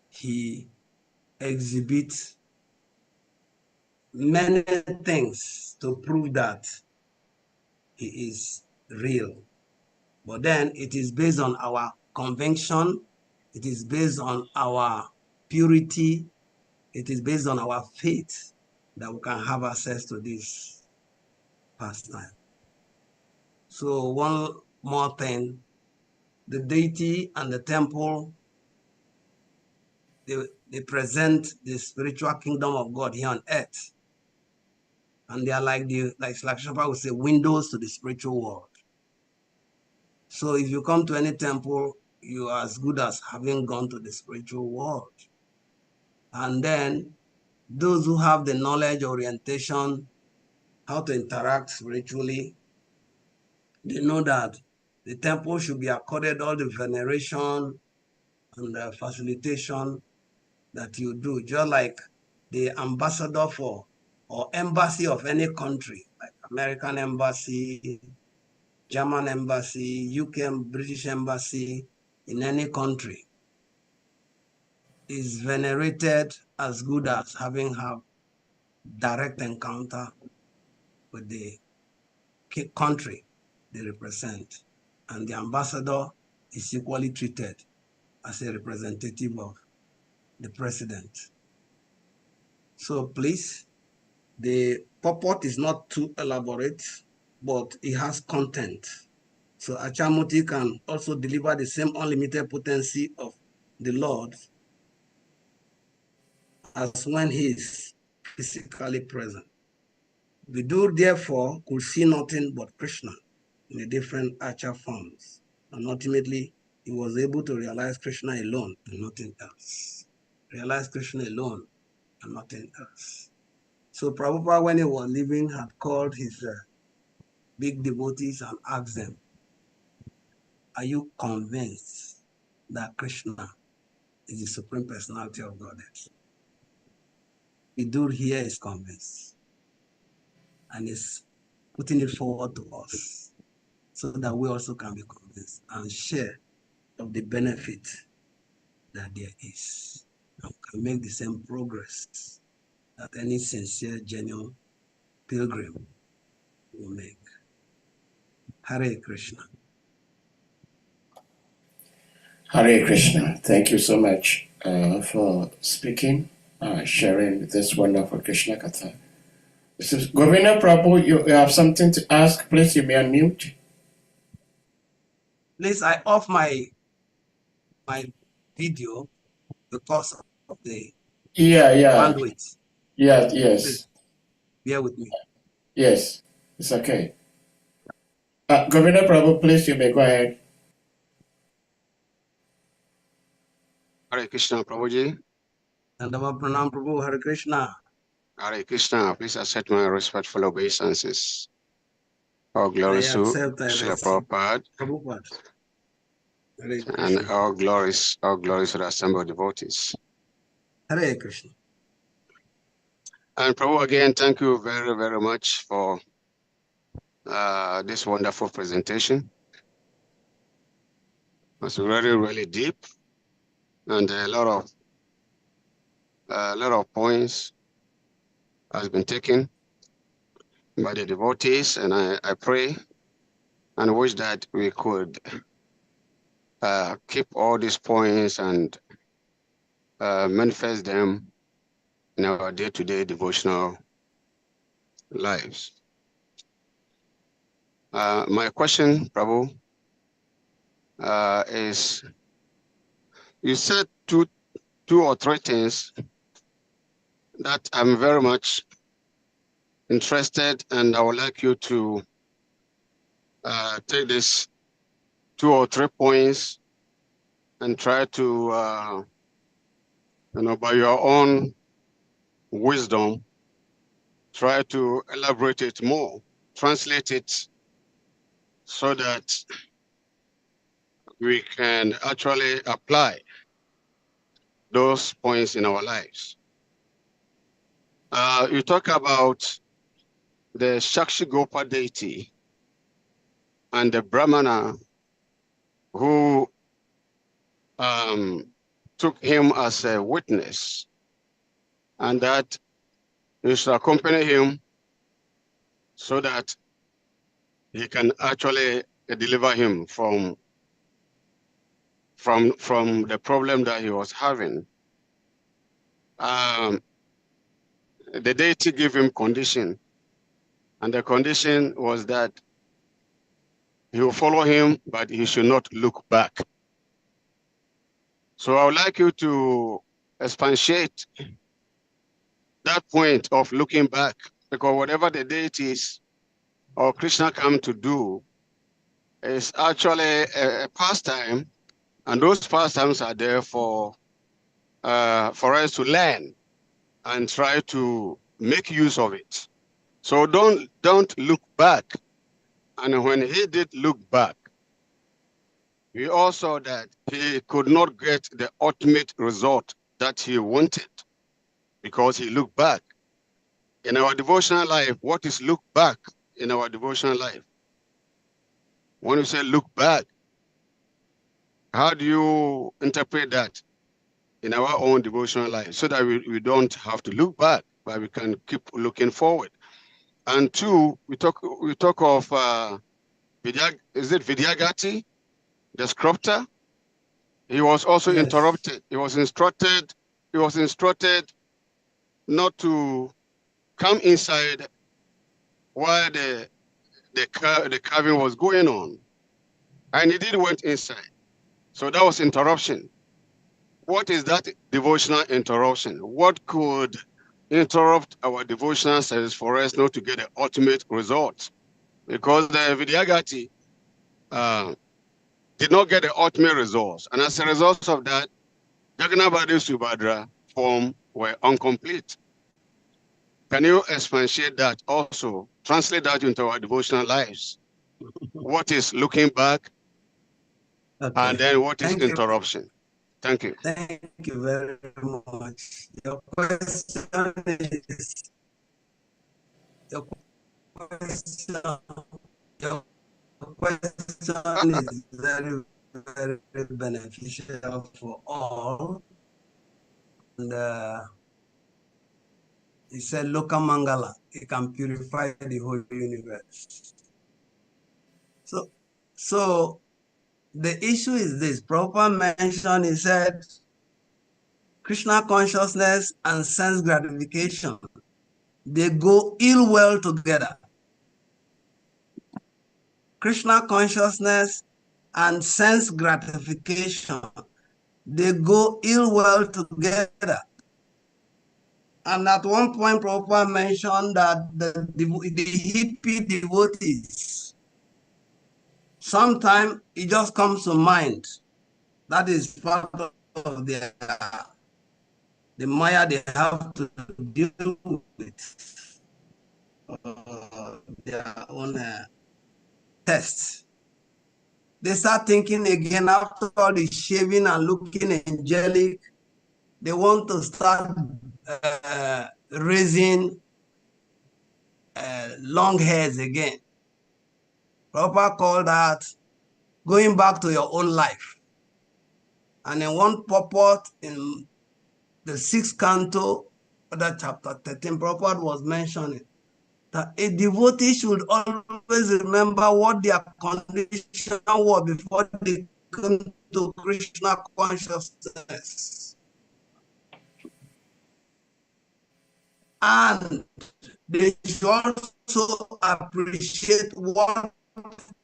he exhibits many things to prove that he is real. But then it is based on our conviction, it is based on our purity, it is based on our faith that we can have access to this pastime. So one more thing, the deity and the temple, they present the spiritual kingdom of God here on earth. And they are like Shapa would say, windows to the spiritual world. So if you come to any temple, you are as good as having gone to the spiritual world. And then those who have the knowledge, orientation, how to interact spiritually, they know that the temple should be accorded all the veneration and the facilitation that you do, just like the ambassador for or embassy of any country, like American embassy, German embassy, UK, British embassy in any country is venerated as good as having had direct encounter with the country they represent. And the ambassador is equally treated as a representative of the president. So please, the purport is not too elaborate, but it has content. So Achamuti can also deliver the same unlimited potency of the Lord as when he is physically present. Vidur, therefore, could see nothing but Krishna in the different Acha forms. And ultimately, he was able to realize Krishna alone and nothing else. Realize Krishna alone and nothing else. So Prabhupada, when he was living, had called his big devotees and asked them, are you convinced that Krishna is the Supreme Personality of Godhead? Vidur here is convinced and is putting it forward to us so that we also can be convinced and share of the benefit that there is, and can make the same progress that any sincere, genuine pilgrim will make. Hare Krishna. Hare Krishna. Thank you so much for speaking, sharing this wonderful Krishna Katha. This is Governor Prabhu. You have something to ask? Please, you may unmute. Please, I off my video because of the bandwidth. Yes. Please bear with me. Yes, it's okay. Governor Prabhu, please, you may go ahead. Hare Krishna, Prabhuji. Dandava Pranam Prabhu, Hare Krishna. Hare Krishna, please accept my respectful obeisances. All I glories to accept Srila as Prabhupada, Prabhupada. Hare and Krishna. all glories to the assembled devotees. Hare Krishna. And Prabhu, again, thank you very, very much for this wonderful presentation. It was really, really deep, and a lot of points has been taken by the devotees, and I pray and wish that we could keep all these points and manifest them in our day-to-day devotional lives. My question, Prabhu, is you said two or three things that I'm very much interested, and I would like you to take this 2 or 3 points and try to, by your own wisdom, try to elaborate it more, translate it so that we can actually apply those points in our lives. You talk about the Shakshigopa deity and the Brahmana who took him as a witness, and that he should accompany him so that he can actually deliver him from the problem that he was having. The deity gave him condition, and the condition was that he will follow him, but he should not look back. So I would like you to expatiate that point of looking back, because whatever the deities or Krishna come to do is actually a pastime, and those pastimes are there for us to learn and try to make use of it. So don't look back. And when he did look back, we also saw that he could not get the ultimate result that he wanted because he looked back. In our devotional life, what is look back in our devotional life? When you say look back, how do you interpret that in our own devotional life so that we don't have to look back, but we can keep looking forward? And two, we talk of is it Vidyagati, the sculptor? He was also interrupted. He was instructed not to come inside while the carving was going on, and he did went inside. So that was interruption. What is that devotional interruption? What could interrupt our devotional service for us not to get the ultimate result? Because the Vidyagati did not get the ultimate results, and as a result of that, Jagannath Subhadra form were incomplete. Can you expatiate that also? Translate that into our devotional lives. What is looking back? Okay. And then what is interruption? Thank you. Thank you very much. Your question is very, very beneficial for all. And he said, Loka Mangala, it can purify the whole universe. So the issue is this. Prabhupada mentioned, he said, Krishna consciousness and sense gratification, they go ill well together. Krishna consciousness and sense gratification, they go ill well together. And at one point, Prabhupada mentioned that the hippie devotees, sometimes it just comes to mind. That is part of their the Maya they have to deal with their own tests. They start thinking again after all the shaving and looking angelic. They want to start raising long hairs again. Prabhupada called that going back to your own life. And in one purport in the 6th canto, other chapter 13, Prabhupada was mentioning that a devotee should always remember what their condition was before they come to Krishna consciousness. And they should also appreciate what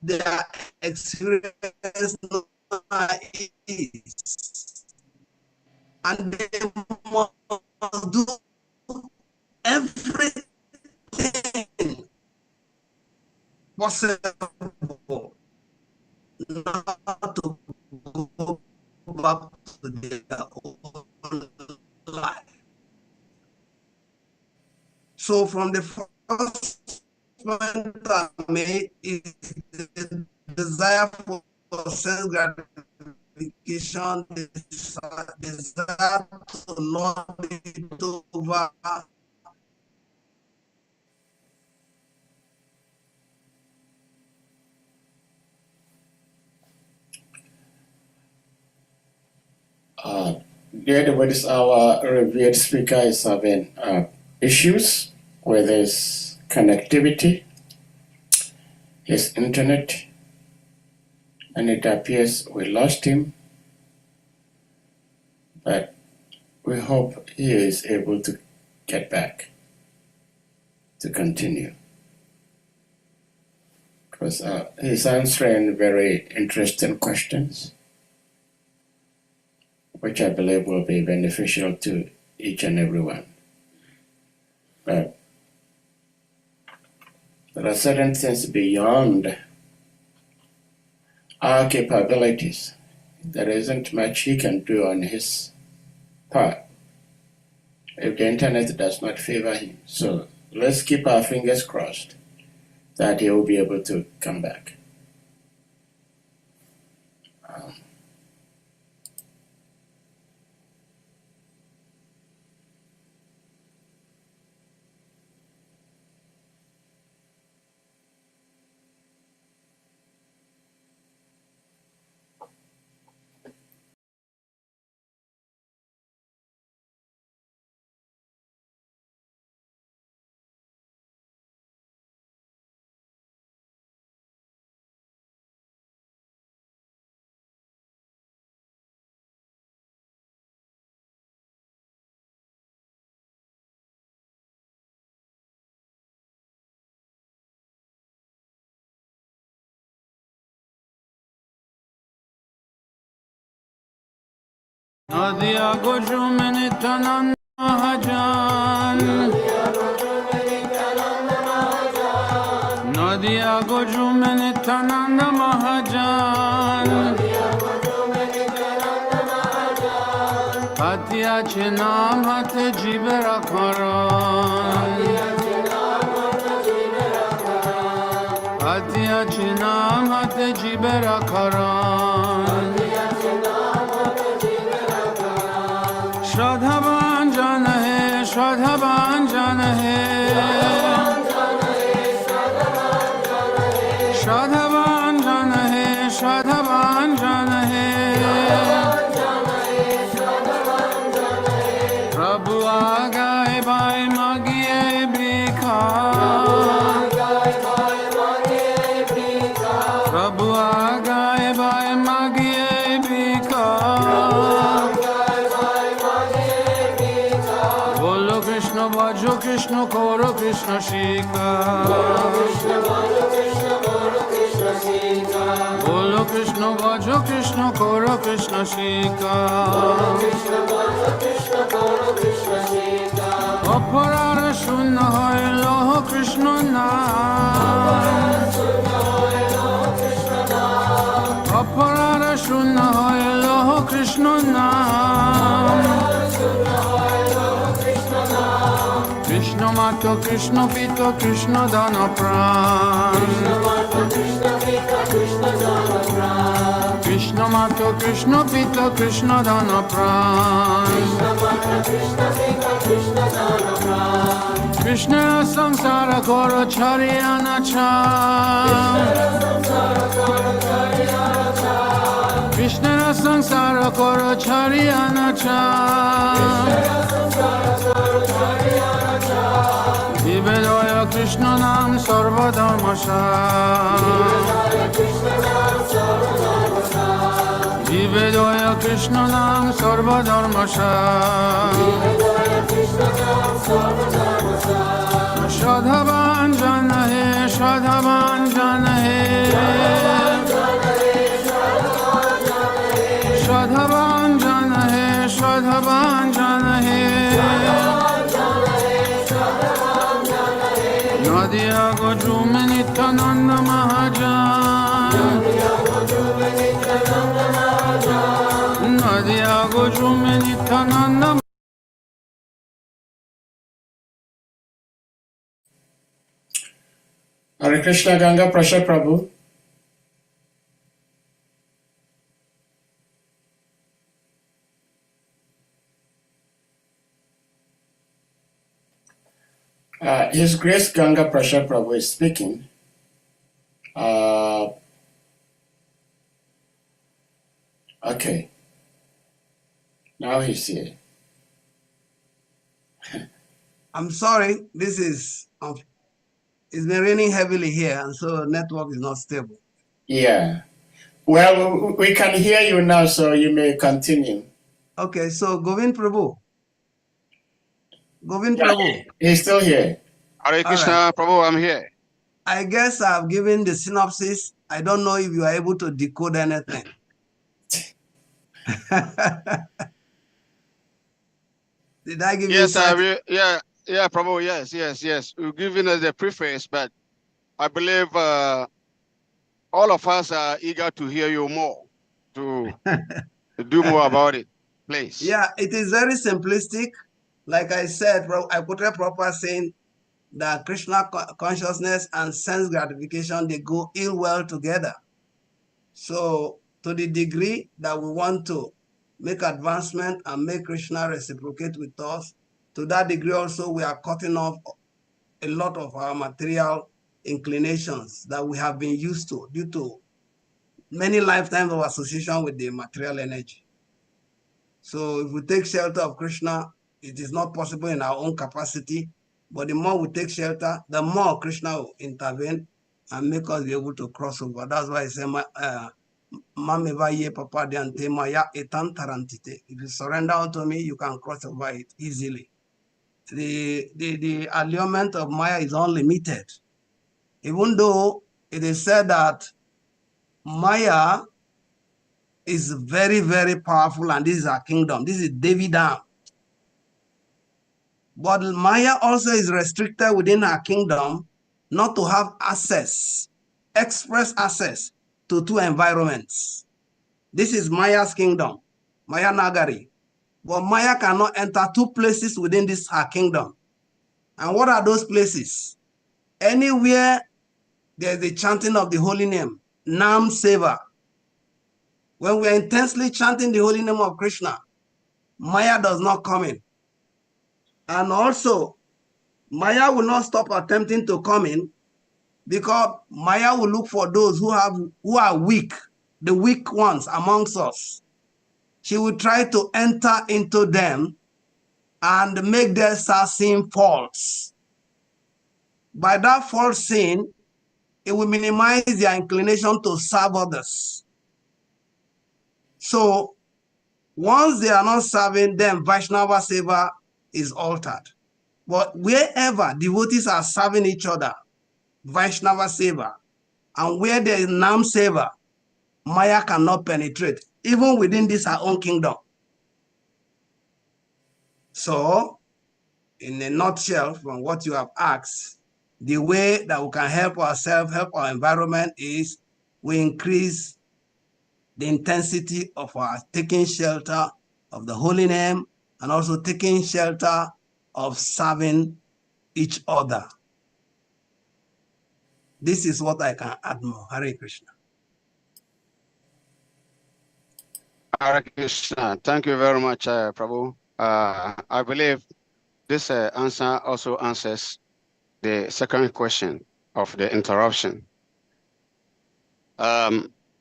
their experience is. And they must do everything possible not to go back to their own life. So from the first point I made is the desire for sense gratification, the desire to not be over. Dear devotees, our revered speaker is having issues with his connectivity, his internet, and it appears we lost him, but we hope he is able to get back to continue, because he's answering very interesting questions, which I believe will be beneficial to each and every one. But there are certain things beyond our capabilities. There isn't much he can do on his part if the internet does not favor him. So let's keep our fingers crossed that he will be able to come back. Nadia Gojumani Tanan Mahajan Nadia Gojumani Tanan Mahajan Hatya Chinam Hate Jibera Karan Hatya Chinam Hate Jibera Karan Shradhavan jan hai, Shradhavan jan hai, Shradhavan jan hai, Shradhavan jan hai, Prabhu aagai bhai magiye bhikha, Prabhu aagai bhai magiye bhikha. Bhajo Krishna Koro Krishna Shika Bolo Krishna Bhajo Krishna Koro Krishna Shika Aparara Shunna Hoy Loho Krishna Naam Aparara Shunna Hoy Loho Krishna Naam Mato Krishna Pito Krishna Dana Pran. Krishna Mato Krishna Pito Krishna Dana Pran. Krishna Samsara Koro Charyana Cham. Krishna Samsara Koro Charyana Cham. Divedoya Krishna Nam Sarva Dharma Divedoya Krishna Nam Sarva Dharma Shadhavan Jana He Shadhavan Jana He Shadhavan Jana He Shadhavan Jana He Nadia Gojum Nityananda Mahajan Nadia Gojum Nityananda Hare Krishna Gangaprasad Prabhu. His Grace Gangaprasad Prabhu is speaking. Okay. Now he's here. I'm sorry, this is it's been raining heavily here, and so network is not stable. Yeah. Well, we can hear you now, so you may continue. Okay, so Govind Prabhu. Prabhu. He's still here. Hare Krishna, Prabhu, I'm here. I guess I've given the synopsis. I don't know if you are able to decode anything. Did I give you yeah, Prabhu, yes. You've given us the preface, but I believe all of us are eager to hear you more, to do more about it, please. Yeah, it is very simplistic. Like I said, I put a proper saying that Krishna consciousness and sense gratification, they go ill well together. So to the degree that we want to make advancement and make Krishna reciprocate with us, to that degree also we are cutting off a lot of our material inclinations that we have been used to due to many lifetimes of association with the material energy. So if we take shelter of Krishna, it is not possible in our own capacity, but the more we take shelter, the more Krishna will intervene and make us be able to cross over. That's why I say, if you surrender unto me, you can cross over it easily. The allurement of Maya is unlimited. Even though it is said that Maya is very, very powerful, and this is our kingdom. This is Devidam. But Maya also is restricted within her kingdom not to have access, express access to two environments. This is Maya's kingdom, Maya Nagari. But Maya cannot enter two places within this her kingdom. And what are those places? Anywhere there's the chanting of the holy name, Nam Seva. When we are intensely chanting the holy name of Krishna, Maya does not come in. And also, Maya will not stop attempting to come in, because Maya will look for those who are weak, the weak ones amongst us. She will try to enter into them and make them start seeing faults. By that false sin, it will minimize their inclination to serve others. So once they are not serving them, Vaishnava Seva is altered. But wherever devotees are serving each other, Vaishnava Seva, and where there is Nam Seva, Maya cannot penetrate, even within this our own kingdom. So, in a nutshell, from what you have asked, the way that we can help ourselves, help our environment, is we increase the intensity of our taking shelter of the holy name, and also taking shelter of serving each other. This is what I can add more. Hare Krishna. Hare Krishna. Thank you very much, Prabhu. I believe this answer also answers the second question of the interruption.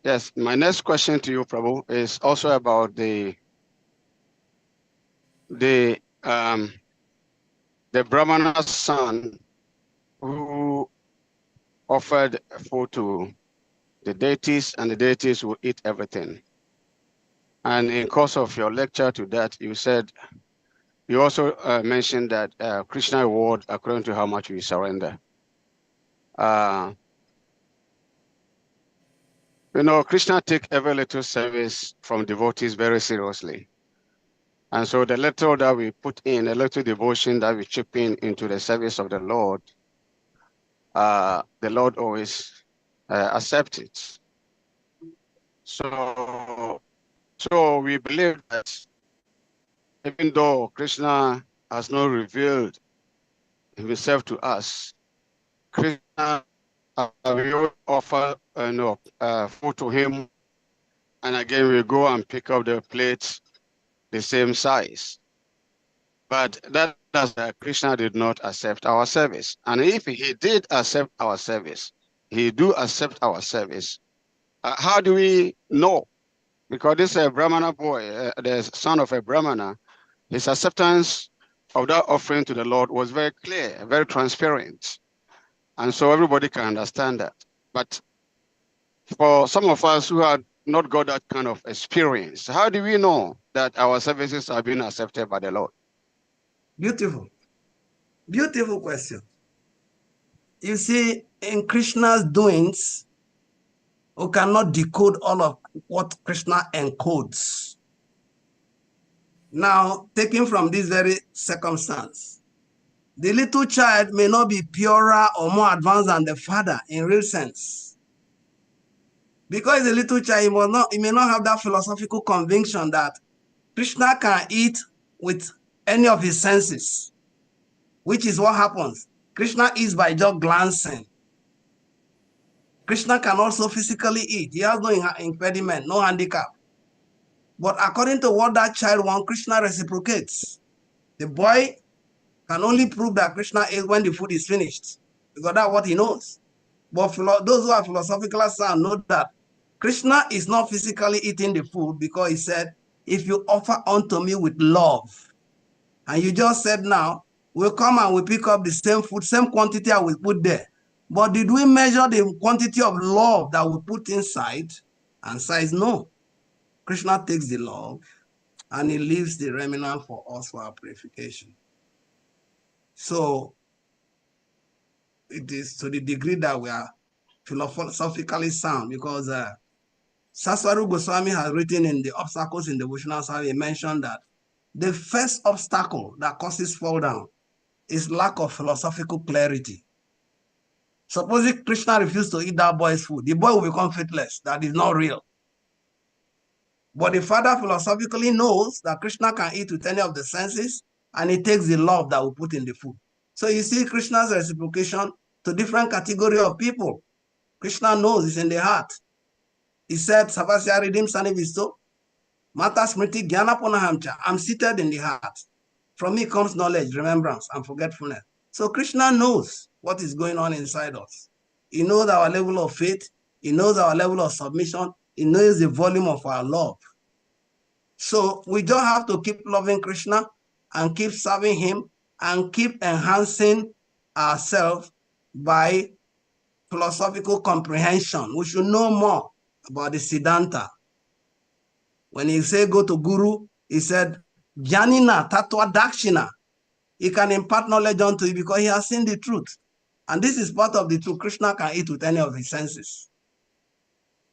Yes, my next question to you, Prabhu, is also about the Brahmana's son who offered food to the deities, and the deities will eat everything. And in course of your lecture to that, you said, you also mentioned that Krishna reward according to how much we surrender. You know, Krishna take every little service from devotees very seriously. And so the little that we put in, a little devotion that we chip in into the service of the Lord always accepts it. So we believe that even though Krishna has not revealed himself to us, Krishna we offer food to him, and again we go and pick up the plates the same size. But that does Krishna did not accept our service. And if he did accept our service, he do accept our service. How do we know? Because this Brahmana boy, the son of a Brahmana, his acceptance of that offering to the Lord was very clear, very transparent. And so everybody can understand that. But for some of us who had not got that kind of experience, how do we know that our services are being accepted by the Lord? Beautiful. Beautiful question. You see, in Krishna's doings, we cannot decode all of what Krishna encodes. Now, taken from this very circumstance, the little child may not be purer or more advanced than the father in real sense. Because the little child, he may not have that philosophical conviction that Krishna can eat with any of his senses, which is what happens. Krishna eats by just glancing. Krishna can also physically eat. He has no impediment, no handicap. But according to what that child wants, Krishna reciprocates. The boy can only prove that Krishna ate when the food is finished, because that's what he knows. But those who are philosophically sound know that Krishna is not physically eating the food, because he said, if you offer unto me with love, and you just said now, we'll come and we pick up the same food, same quantity I will put there. But did we measure the quantity of love that we put inside? Answer is no. Krishna takes the love and he leaves the remnant for us for our purification. So it is to the degree that we are philosophically sound, because Saswaru Goswami has written in the Obstacles in Devotional Service, he mentioned that the first obstacle that causes fall down is lack of philosophical clarity. Supposing Krishna refused to eat that boy's food, the boy will become faithless. That is not real. But the father philosophically knows that Krishna can eat with any of the senses, and he takes the love that we put in the food. So you see Krishna's reciprocation to different category of people. Krishna knows it's in the heart. He said, Savasya Ridim Sanivisto, Mata Smriti Jnana Punahamcha. I'm seated in the heart. From me comes knowledge, remembrance, and forgetfulness. So Krishna knows what is going on inside us. He knows our level of faith. He knows our level of submission. He knows the volume of our love. So we don't have to keep loving Krishna and keep serving him and keep enhancing ourselves by philosophical comprehension. We should know more about the Siddhanta. When he said go to Guru, he said, Janina Tattva Dakshina. He can impart knowledge unto you because he has seen the truth. And this is part of the truth. Krishna can eat with any of his senses.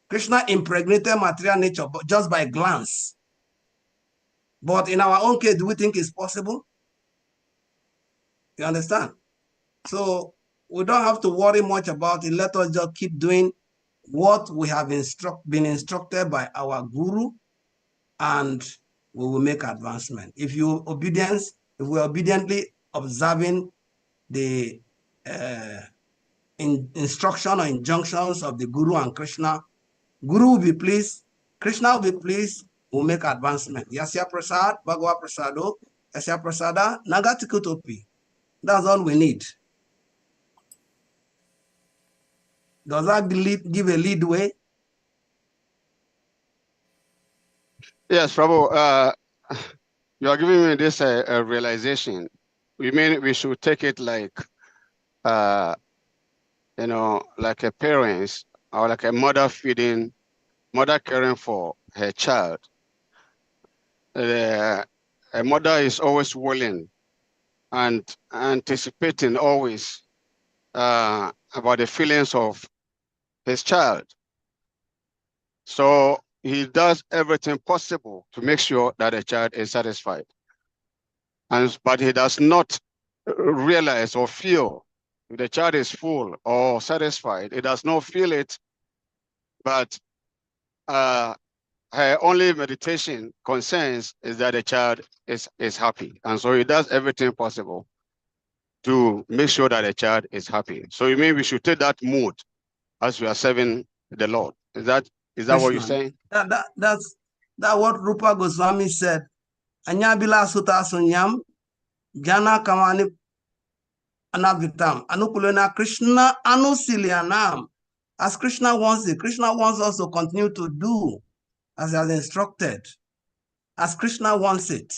Krishna impregnated material nature just by glance. But in our own case, do we think it's possible? You understand? So we don't have to worry much about it. Let us just keep doing what we have been instructed by our Guru, and we will make advancement. If we're obediently observing the instruction or injunctions of the Guru and Krishna. Guru will be pleased, Krishna will be pleased, will make advancement. Yasya Prasad, Bhagavad Prasado, Yasya Prasada, Nagatikutopi. That's all we need. Does that give a lead way? Yes, Prabhu, you are giving me this a realization. We mean we should take it like, you know, like a parents or like a mother caring for her child. A mother is always willing and anticipating always about the feelings of his child. So he does everything possible to make sure that the child is satisfied. But he does not realize or feel if the child is full or satisfied. He does not feel it, but her only meditation concerns is that the child is happy. And so he does everything possible to make sure that the child is happy. So you mean we should take that mood as we are serving the Lord? Is that what you're saying? That's what Rupa Goswami said. Anyabila suta sunyam jana kamani anavitam anukulena Krishna anusilianam. As Krishna wants it, Krishna wants us to continue to do as he has instructed, as Krishna wants it.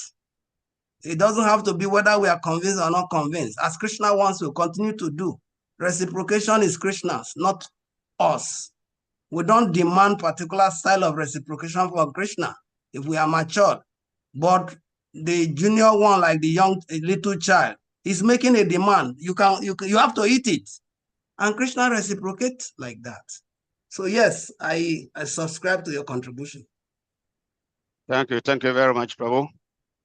It doesn't have to be whether we are convinced or not convinced. As Krishna wants, we'll continue to do. Reciprocation is Krishna's, not us. We don't demand particular style of reciprocation from Krishna if we are mature. But the junior one, like the young little child, is making a demand. You have to eat it. And Krishna reciprocates like that. So yes, I subscribe to your contribution. Thank you. Thank you very much, Prabhu.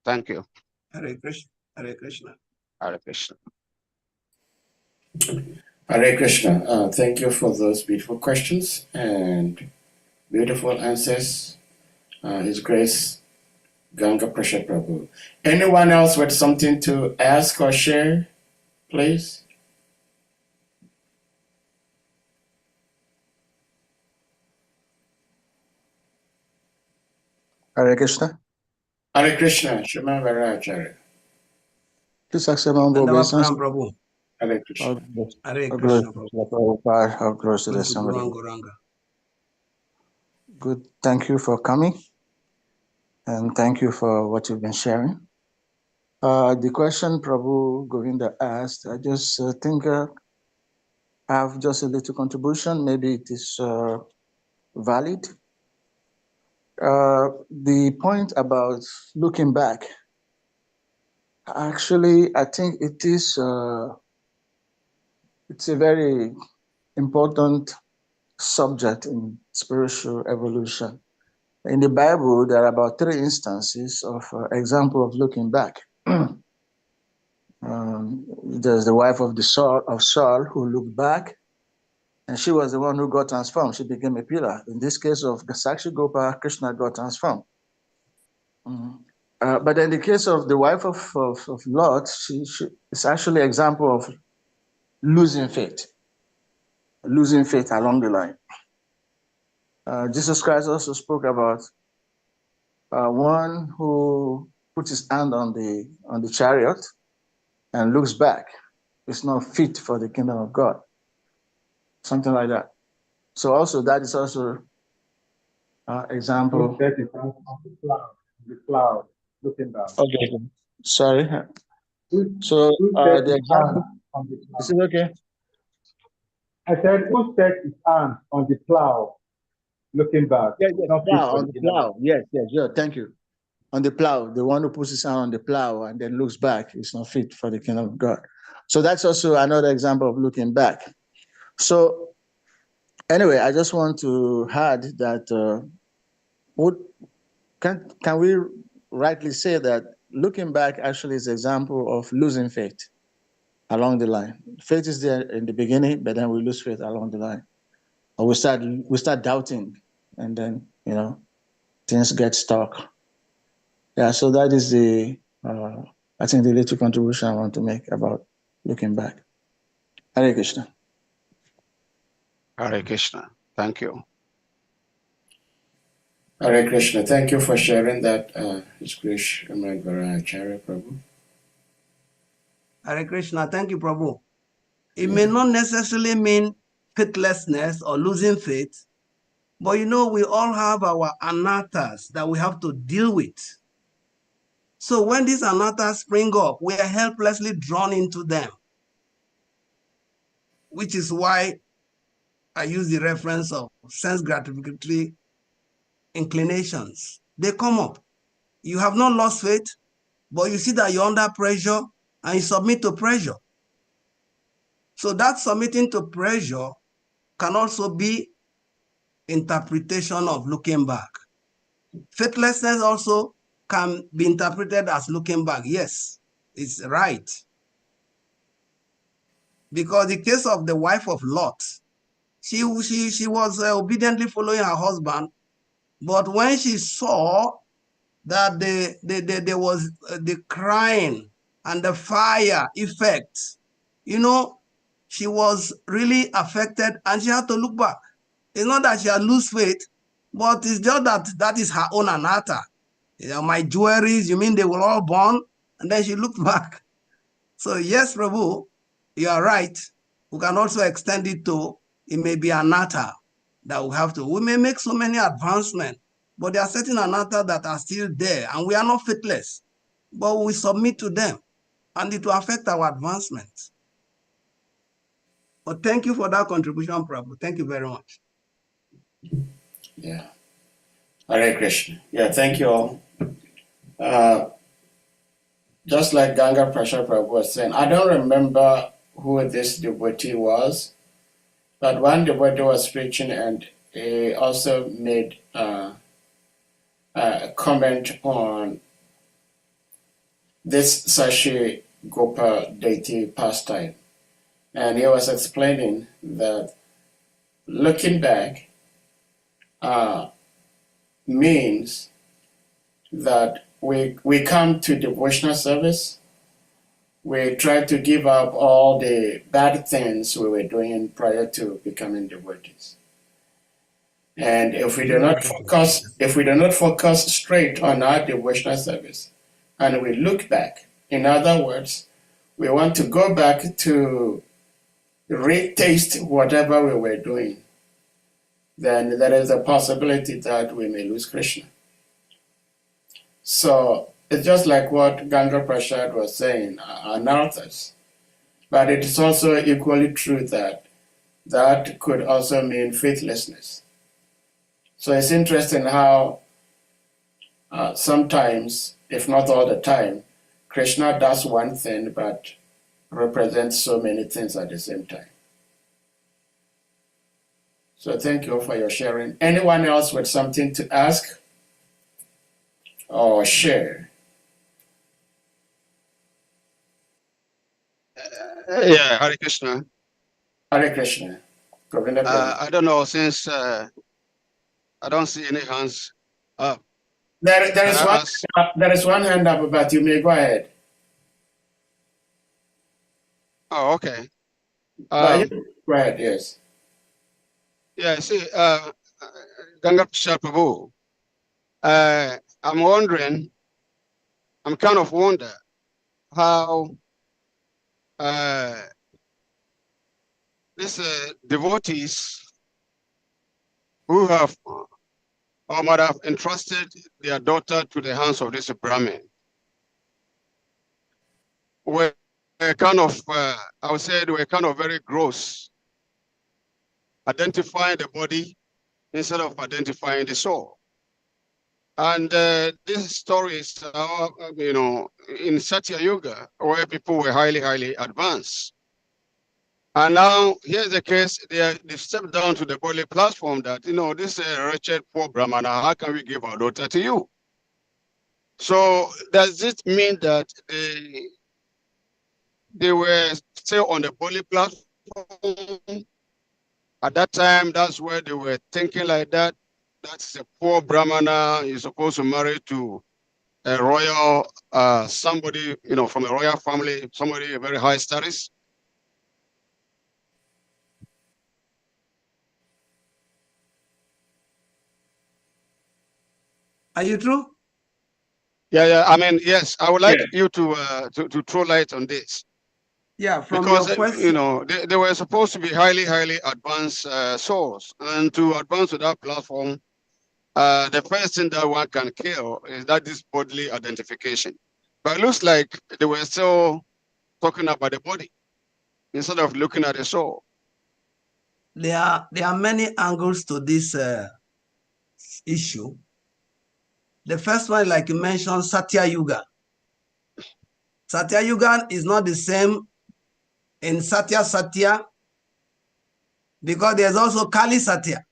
Thank you. Hare Krishna. Hare Krishna. Hare Krishna. Hare Krishna. Thank you for those beautiful questions and beautiful answers. His Grace GANGAPRASAD Prabhu. Anyone else with something to ask or share, please? Hare Krishna. Hare Krishna. Shema Varacharya. Please accept my humble obeisance. Prabhu. Hare Krishna. Hare Krishna. All glory to the Son. Good. Thank you for coming. And thank you for what you've been sharing. The question Prabhu Govinda asked, I just think I have just a little contribution. Maybe it is valid. The point about looking back, actually, I think it is it's a very important subject in spiritual evolution. In the Bible, there are about 3 instances of example of looking back. There's the wife of Saul who looked back, and she was the one who got transformed. She became a pillar. In this case of Sakshi Gopa, Krishna got transformed. But in the case of the wife of Lot, it's actually an example of losing faith along the line. Jesus Christ also spoke about one who puts his hand on the chariot and looks back. It's not fit for the kingdom of God. Something like that. So also that is also example. The cloud, looking down. Okay. Sorry. So the example. Is it okay? I said, who set his hand on the plow, looking back? Yeah, on the plow. Yes, thank you. On the plow, the one who puts his hand on the plow and then looks back is not fit for the kingdom of God. So that's also another example of looking back. So anyway, I just want to add that can we rightly say that looking back actually is an example of losing faith along the line. Faith is there in the beginning, but then we lose faith along the line. Or we start doubting, and then things get stuck. Yeah, so that is I think the little contribution I want to make about looking back. Hare Krishna. Hare Krishna. Thank you. Hare Krishna. Thank you for sharing that, His Grace Acharya Prabhu. Hare Krishna. Thank you, Prabhu. It Yeah. may not necessarily mean faithlessness or losing faith, but we all have our anarthas that we have to deal with. So when these anarthas spring up, we are helplessly drawn into them, which is why I use the reference of sense gratificatory inclinations. They come up. You have not lost faith, but you see that you're under pressure and you submit to pressure. So that submitting to pressure can also be interpretation of looking back. Faithlessness also can be interpreted as looking back. Yes, it's right. Because the case of the wife of Lot, she was obediently following her husband, but when she saw that there was the crying and the fire effect, she was really affected and she had to look back. It's not that she had lost faith, but it's just that is her own anatta. My jewelries, you mean they will all burn? And then she looked back. So yes, Prabhu, you are right. We can also extend it to, it may be anatta that we may make so many advancements, but there are certain anatta that are still there and we are not faithless, but we submit to them and it will affect our advancement. But thank you for that contribution, Prabhu. Thank you very much. Yeah. Hare Krishna. Yeah, thank you all. Just like GANGAPRASAD Prabhu was saying, I don't remember who this devotee was, but one devotee was preaching and he also made a comment on this Sashi Gopa deity pastime. And he was explaining that looking back means that we come to devotional service, we try to give up all the bad things we were doing prior to becoming devotees. And if we do not focus straight on our devotional service, and we look back, in other words, we want to go back to retaste whatever we were doing, then there is a possibility that we may lose Krishna. So it's just like what GANGAPRASAD was saying, anarthas. But it is also equally true that could also mean faithlessness. So it's interesting how sometimes, if not all the time, Krishna does one thing but represents so many things at the same time. So thank you for your sharing. Anyone else with something to ask or share? Yeah, Hare Krishna. Hare Krishna. Govinda Prabhu. I don't know, since I don't see any hands up. There is one hand up, but you may go ahead. Oh, okay. Go ahead, yes. Yeah, see, GANGAPRASAD Prabhu, I'm wondering, I'm kind of wonder how these devotees who have or might have entrusted their daughter to the hands of this Brahmin were kind of, I would say they were kind of very gross, identifying the body instead of identifying the soul. And this story is, in Satya Yuga, where people were highly, highly advanced. And now here's the case, they've stepped down to the body platform that, this wretched poor Brahmana, how can we give our daughter to you? So does it mean that they were still on the body platform? At that time, that's where they were thinking like that. That's a poor Brahmana, you're supposed to marry to a royal, somebody, from a royal family, somebody very high status. Are you true? Yeah. I mean, yes, I would like Yes. you to throw light on this. Yeah, from Because, your question. you know, they were supposed to be highly advanced souls. And to advance to that platform, the first thing that one can kill is that this bodily identification. But it looks like they were still talking about the body instead of looking at the soul. There are many angles to this issue. The first one, like you mentioned, Satya Yuga. Satya Yuga is not the same in Satya because there's also Kali Satya.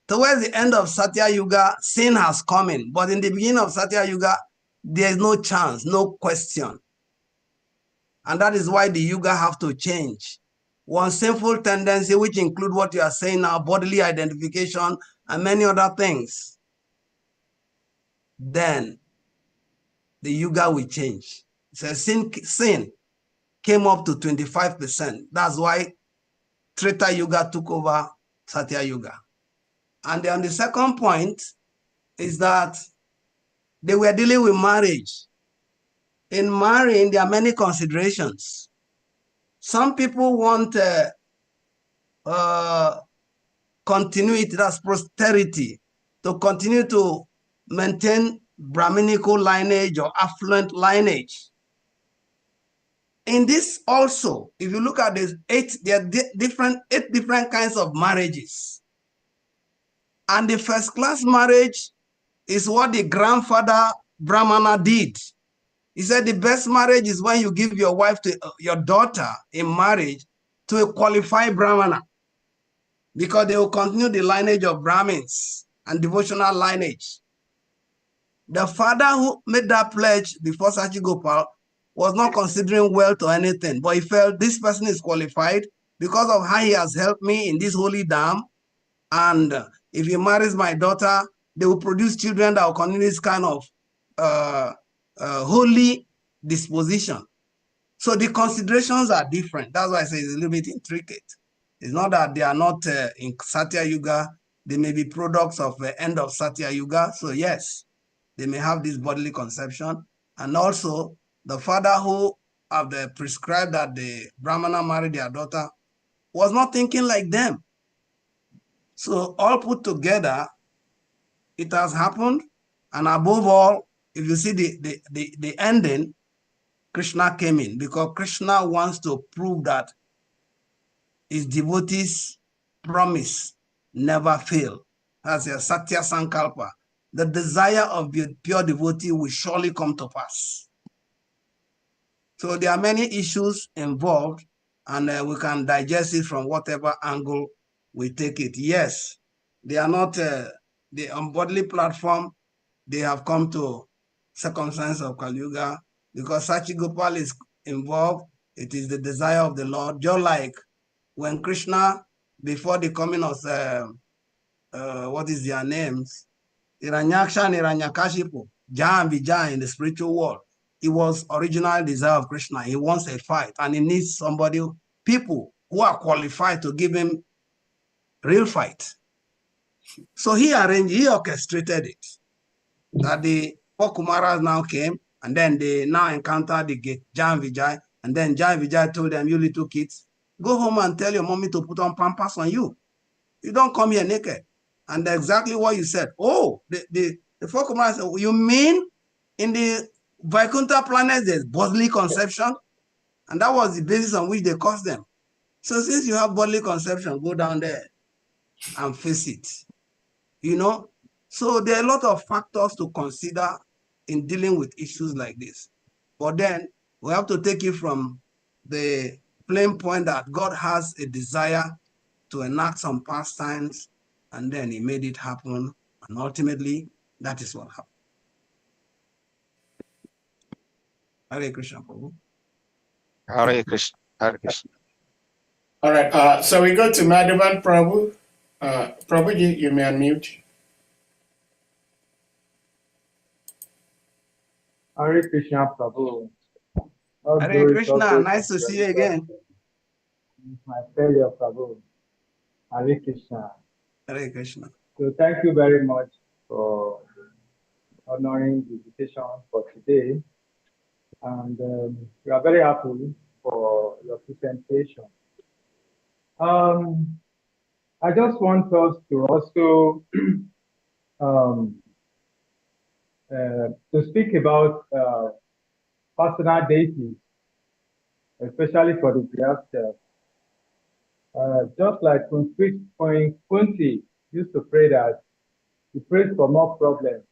Towards the end of Satya Yuga, sin has come in. But in the beginning of Satya Yuga, there's no chance, no question. And that is why the Yuga have to change. One sinful tendency, which include what you are saying now, bodily identification and many other things, then the Yuga will change. So sin came up to 25%. That's why Treta Yuga took over Satya Yuga. And then the second point is that they were dealing with marriage. In marrying, there are many considerations. Some people want continuity, that's posterity, to continue to maintain Brahminical lineage or affluent lineage. In this also, if you look at this, there are eight different kinds of marriages. And the first class marriage is what the grandfather Brahmana did. He said the best marriage is when you give your wife to your daughter in marriage to a qualified Brahmana, because they will continue the lineage of Brahmins and devotional lineage. The father who made that pledge before Sachigopal was not considering wealth or anything, but he felt this person is qualified because of how he has helped me in this holy dam. And if he marries my daughter, they will produce children that will continue this kind of holy disposition. So the considerations are different. That's why I say it's a little bit intricate. It's not that they are not in Satya Yuga. They may be products of the end of Satya Yuga. So yes, they may have this bodily conception. And also the father who have prescribed that the Brahmana married their daughter was not thinking like them. So all put together, it has happened. And above all, if you see the ending, Krishna came in because Krishna wants to prove that his devotees' promise never fail. As a Satya Sankalpa, the desire of the pure devotee will surely come to pass. So there are many issues involved, and we can digest it from whatever angle we take it. Yes, they are not the unbodily platform. They have come to circumstance of Kali Yuga because Sachigopal is involved. It is the desire of the Lord, just like when Krishna, before the coming of what is their names, Hiranyaksha and Hiranyakashipu, Jah and Vijay in the spiritual world, it was original desire of Krishna. He wants a fight, and he needs somebody, people who are qualified to give him real fight. So he orchestrated it. That the four Kumaras now came, and then they now encountered the Jah and Vijay, and then Jah and Vijay told them, you little kids, go home and tell your mommy to put on pampers on you. You don't come here naked. And exactly what you said. Oh, the four Kumaras said, you mean in the Vaikuntha planet there's bodily conception? And that was the basis on which they caused them. So since you have bodily conception, go down there and face it. You know? So there are a lot of factors to consider in dealing with issues like this. But then we have to take it from the plain point that God has a desire to enact some pastimes, and then he made it happen. And ultimately, that is what happened. Hare Krishna, Prabhu. Hare Krishna. Hare Krishna. All right, so we go to Madhavan Prabhu. Prabhu, you may unmute. Hare Krishna, Prabhu. Hare Krishna, nice to see you again. My failure, Prabhu. Hare Krishna. Hare Krishna. So thank you very much for honoring the invitation for today. And we are very happy for your presentation. I just want us to also to speak about personal deities, especially for the Christians. Just like Queen Kunti used to pray that he prays for more problems.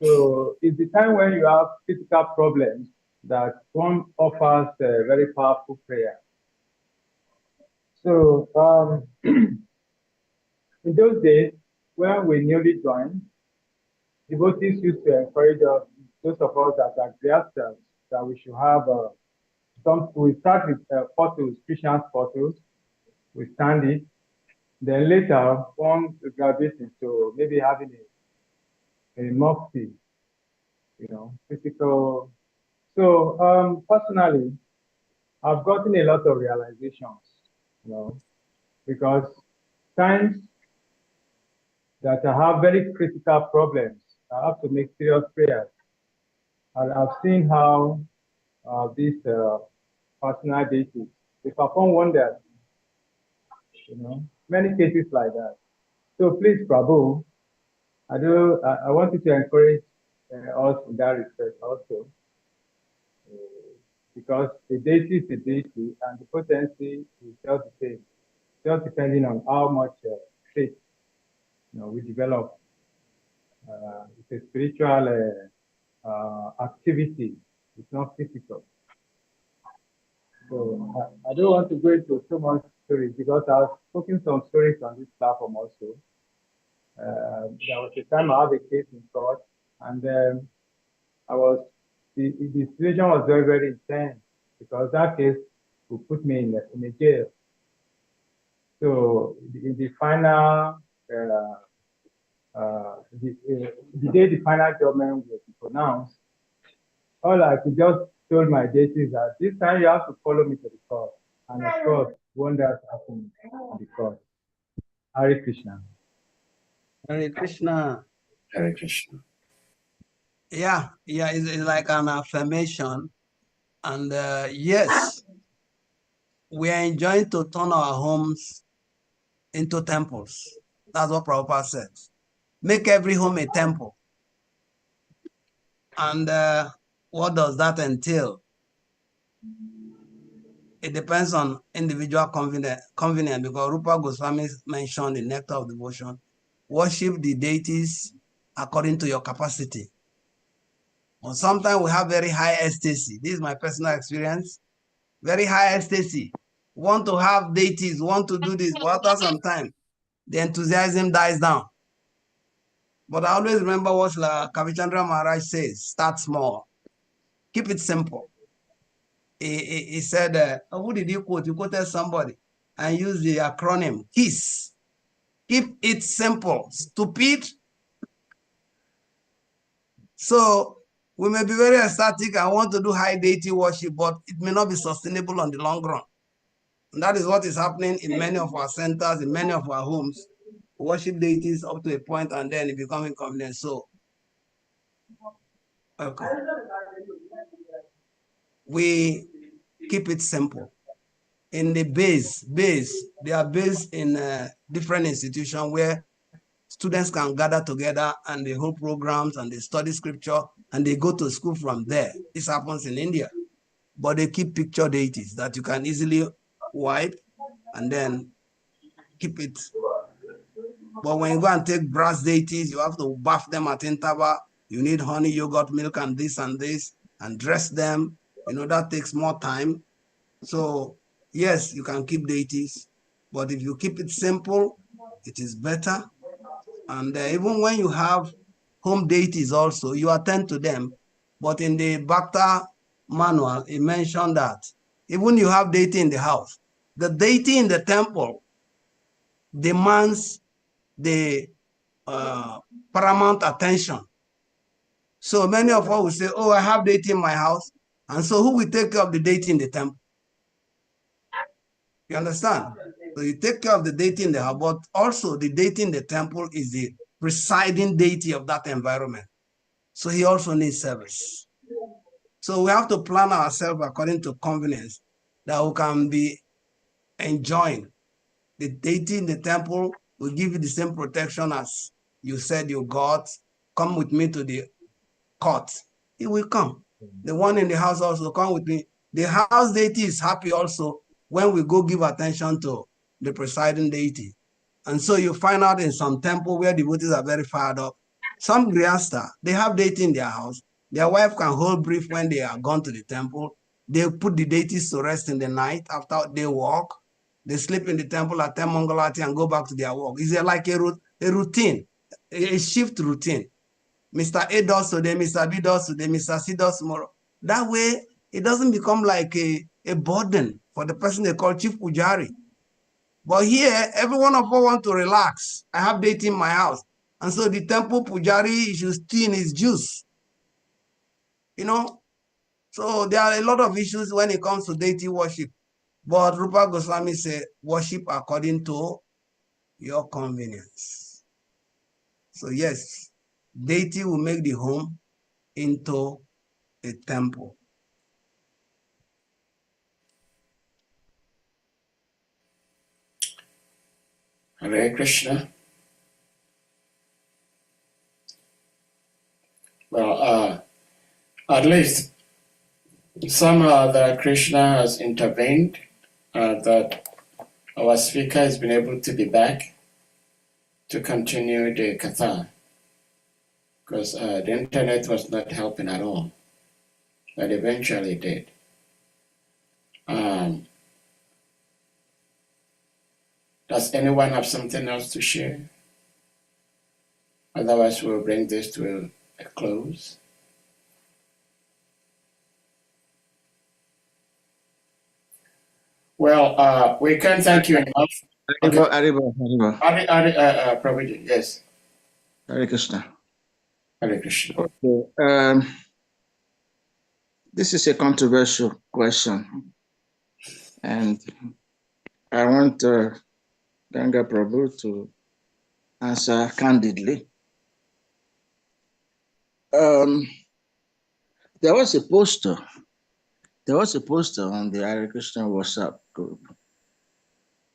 So it's the time when you have physical problems that one offers a very powerful prayer. So in those days, when we newly joined, devotees used to encourage us, those of us that are Christians, that we should have we start with photos, Christian photos, we stand it, then later one graduates into maybe having a mufti, physical. So personally, I've gotten a lot of realizations, because times that I have very critical problems, I have to make serious prayers. And I've seen how these personal deities, they perform wonders, many cases like that. So please, Prabhu, I want you to encourage us in that respect also, because the deity is the deity and the potency is just the same, just depending on how much faith we develop. It's a spiritual activity, it's not physical. So I don't want to go into so much stories because I've spoken some stories on this platform also. There was a time I had a case in court, and the situation was very, very intense because that case would put me in a jail. So in the final, the day the final judgment was pronounced, all I could just told my deity is that this time you have to follow me to the court. And of course, wonders happened in the court. Hare Krishna. Hare Krishna. Hare Krishna. Yeah, it's like an affirmation. And yes, we are enjoying to turn our homes into temples. That's what Prabhupada said. Make every home a temple. And what does that entail? It depends on individual convenience because Rupa Goswami mentioned in Nectar of Devotion, worship the deities according to your capacity. Or sometimes we have very high ecstasy. This is my personal experience. Very high ecstasy. Want to have deities, want to do this, but after some time, the enthusiasm dies down. But I always remember what Kavichandra Maharaj says, start small. Keep it simple. He said, who did you quote? You quoted somebody and use the acronym KISS. Keep it simple. Stupid. So we may be very ecstatic and want to do high deity worship, but it may not be sustainable on the long run. And that is what is happening in many of our centers, in many of our homes. We worship deities up to a point and then it becomes inconvenient. So, okay. We keep it simple. In the base, they are based in different institutions where students can gather together and they hold programs and they study scripture and they go to school from there. This happens in India. But they keep picture deities that you can easily wipe and then keep it. But when you go and take brass deities, you have to bath them at interval. You need honey, yogurt, milk, and this, and dress them. That takes more time. So yes, you can keep deities, but if you keep it simple, it is better. And even when you have home deities also, you attend to them. But in the Bhakta manual, it mentioned that even you have deity in the house, the deity in the temple demands the paramount attention. So many of us will say, oh, I have deity in my house. And so who will take care of the deity in the temple? You understand? So you take care of the deity in the house, but also the deity in the temple is the presiding deity of that environment. So he also needs service. So we have to plan ourselves according to convenience, that we can be enjoying. The deity in the temple will give you the same protection as you said you got. Come with me to the court. He will come. The one in the house also come with me. The house deity is happy also when we go give attention to the presiding deity. And so you find out in some temple where devotees are very fired up. Some Grihasta, they have deity in their house. Their wife can hold brief when they are gone to the temple. They put the deities to rest in the night after they walk. They sleep in the temple at 10 Mangalati and go back to their work. It's like a routine, a shift routine. Mr. A does today, Mr. B does today, Mr. C does tomorrow. That way, it doesn't become like a burden for the person they call Chief Pujari. But here, every one of us want to relax. I have deity in my house. And so the temple Pujari should steal in his juice. You know? So there are a lot of issues when it comes to deity worship. But Rupa Goswami said, worship according to your convenience. So yes, deity will make the home into a temple. Hare Krishna. Well, at least somehow that Krishna has intervened, that our speaker has been able to be back to continue the katha, because the internet was not helping at all, but eventually it did. Does anyone have something else to share? Otherwise, we'll bring this to a close. Well, we can't thank you enough. Prabhuji, yes. Hare Krishna. Hare Krishna. Okay. This is a controversial question, and I want Ganga Prabhu to answer candidly. There was a poster. There was a poster on the Hare Krishna WhatsApp group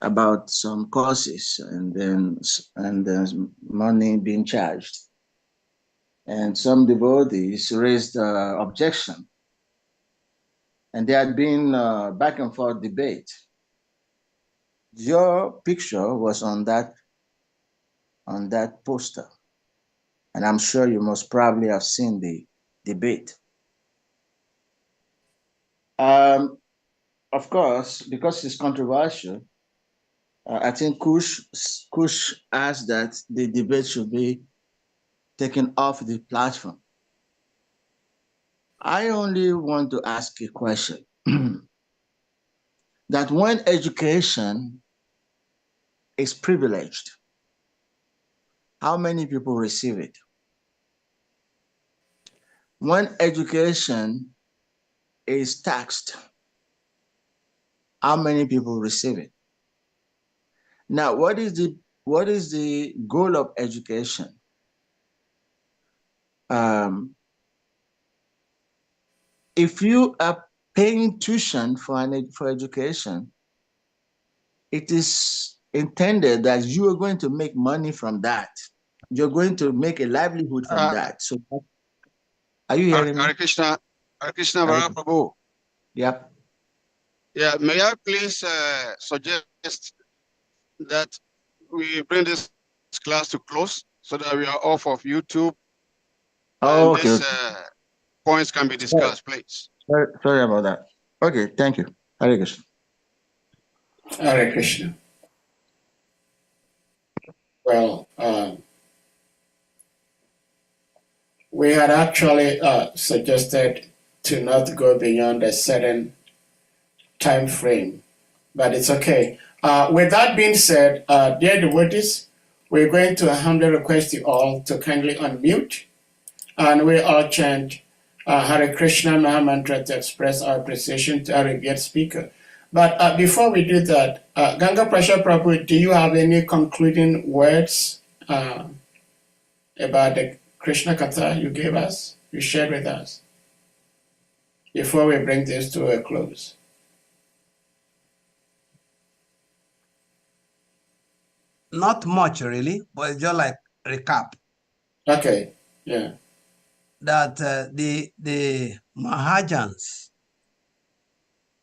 about some courses and then money being charged, and some devotees raised objection, and there had been back and forth debate. Your picture was on that poster, and I'm sure you must probably have seen the debate. Of course, because it's controversial, I think Kush asked that the debate should be taken off the platform. I only want to ask a question. That when education is privileged, how many people receive it? When education is taxed, how many people receive it? Now, what is the goal of education? If you are paying tuition for education, it is intended that you are going to make money from that. You're going to make a livelihood from that. So, are you hearing me? Hare Krishna Prabhu. Yep. Yeah, may I please suggest that we bring this class to close so that we are off of YouTube. Oh, and okay. These points can be discussed, please. Sorry about that. Okay, thank you. Hare Krishna. Hare Krishna. Well, we had actually suggested to not go beyond a certain time frame, but it's okay. With that being said, dear devotees, we're going to humbly request you all to kindly unmute, and we all chant Hare Krishna Maha Mantra to express our appreciation to our revered speaker. But before we do that, GANGAPRASAD Prabhu, do you have any concluding words about the Krishna Katha you gave us, you shared with us, before we bring this to a close? Not much really, but it's just like recap. Okay, yeah. That the Mahajans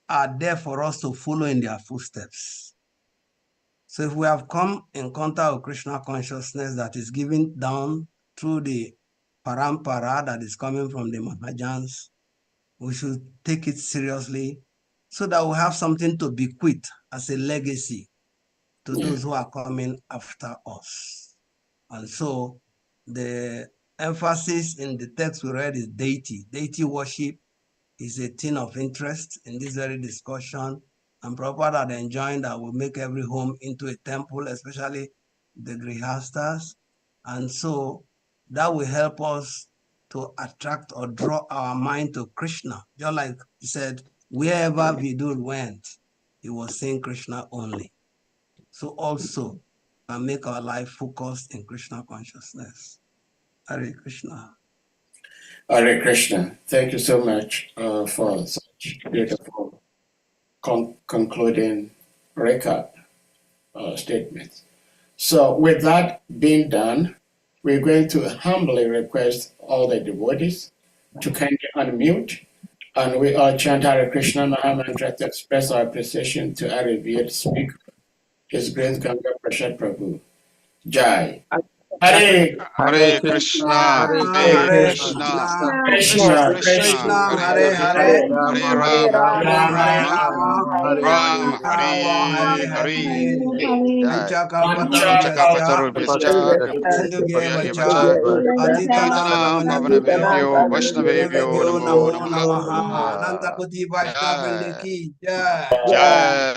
are there for us to follow in their footsteps. So if we have come in contact with Krishna consciousness that is given down through the parampara that is coming from the Mahajans, we should take it seriously so that we have something to bequeath as a legacy to those who are coming after us. And so the emphasis in the text we read is deity. Deity worship is a thing of interest in this very discussion. And Prabhupada had enjoined that will make every home into a temple, especially the Grihastas. And so that will help us to attract or draw our mind to Krishna. Just like he said, wherever Vidul went, he was saying Krishna only. So also can make our life focused in Krishna consciousness. Hare Krishna. Hare Krishna. Thank you so much for such beautiful concluding recap statements. So with that being done, we're going to humbly request all the devotees to kindly unmute, and we all chant Hare Krishna Maha Mantra to express our appreciation to our revered speaker, His Grace GANGAPRASAD Prabhu. Jai. Hare Hare Krishna, Hare Krishna, Krishna, Krishna, Hare Hare, Hare Hare Rama, Rama, Ram Hare Hare Hare. Hare. Panchakapatarubhyascha, Sindhugevacha, Patitanam Pavanebhyo, Vaishnavebhyo, Namo Namo Namaha, Namaha. Anantakuti Vaishnavindiki, Jai. Jai.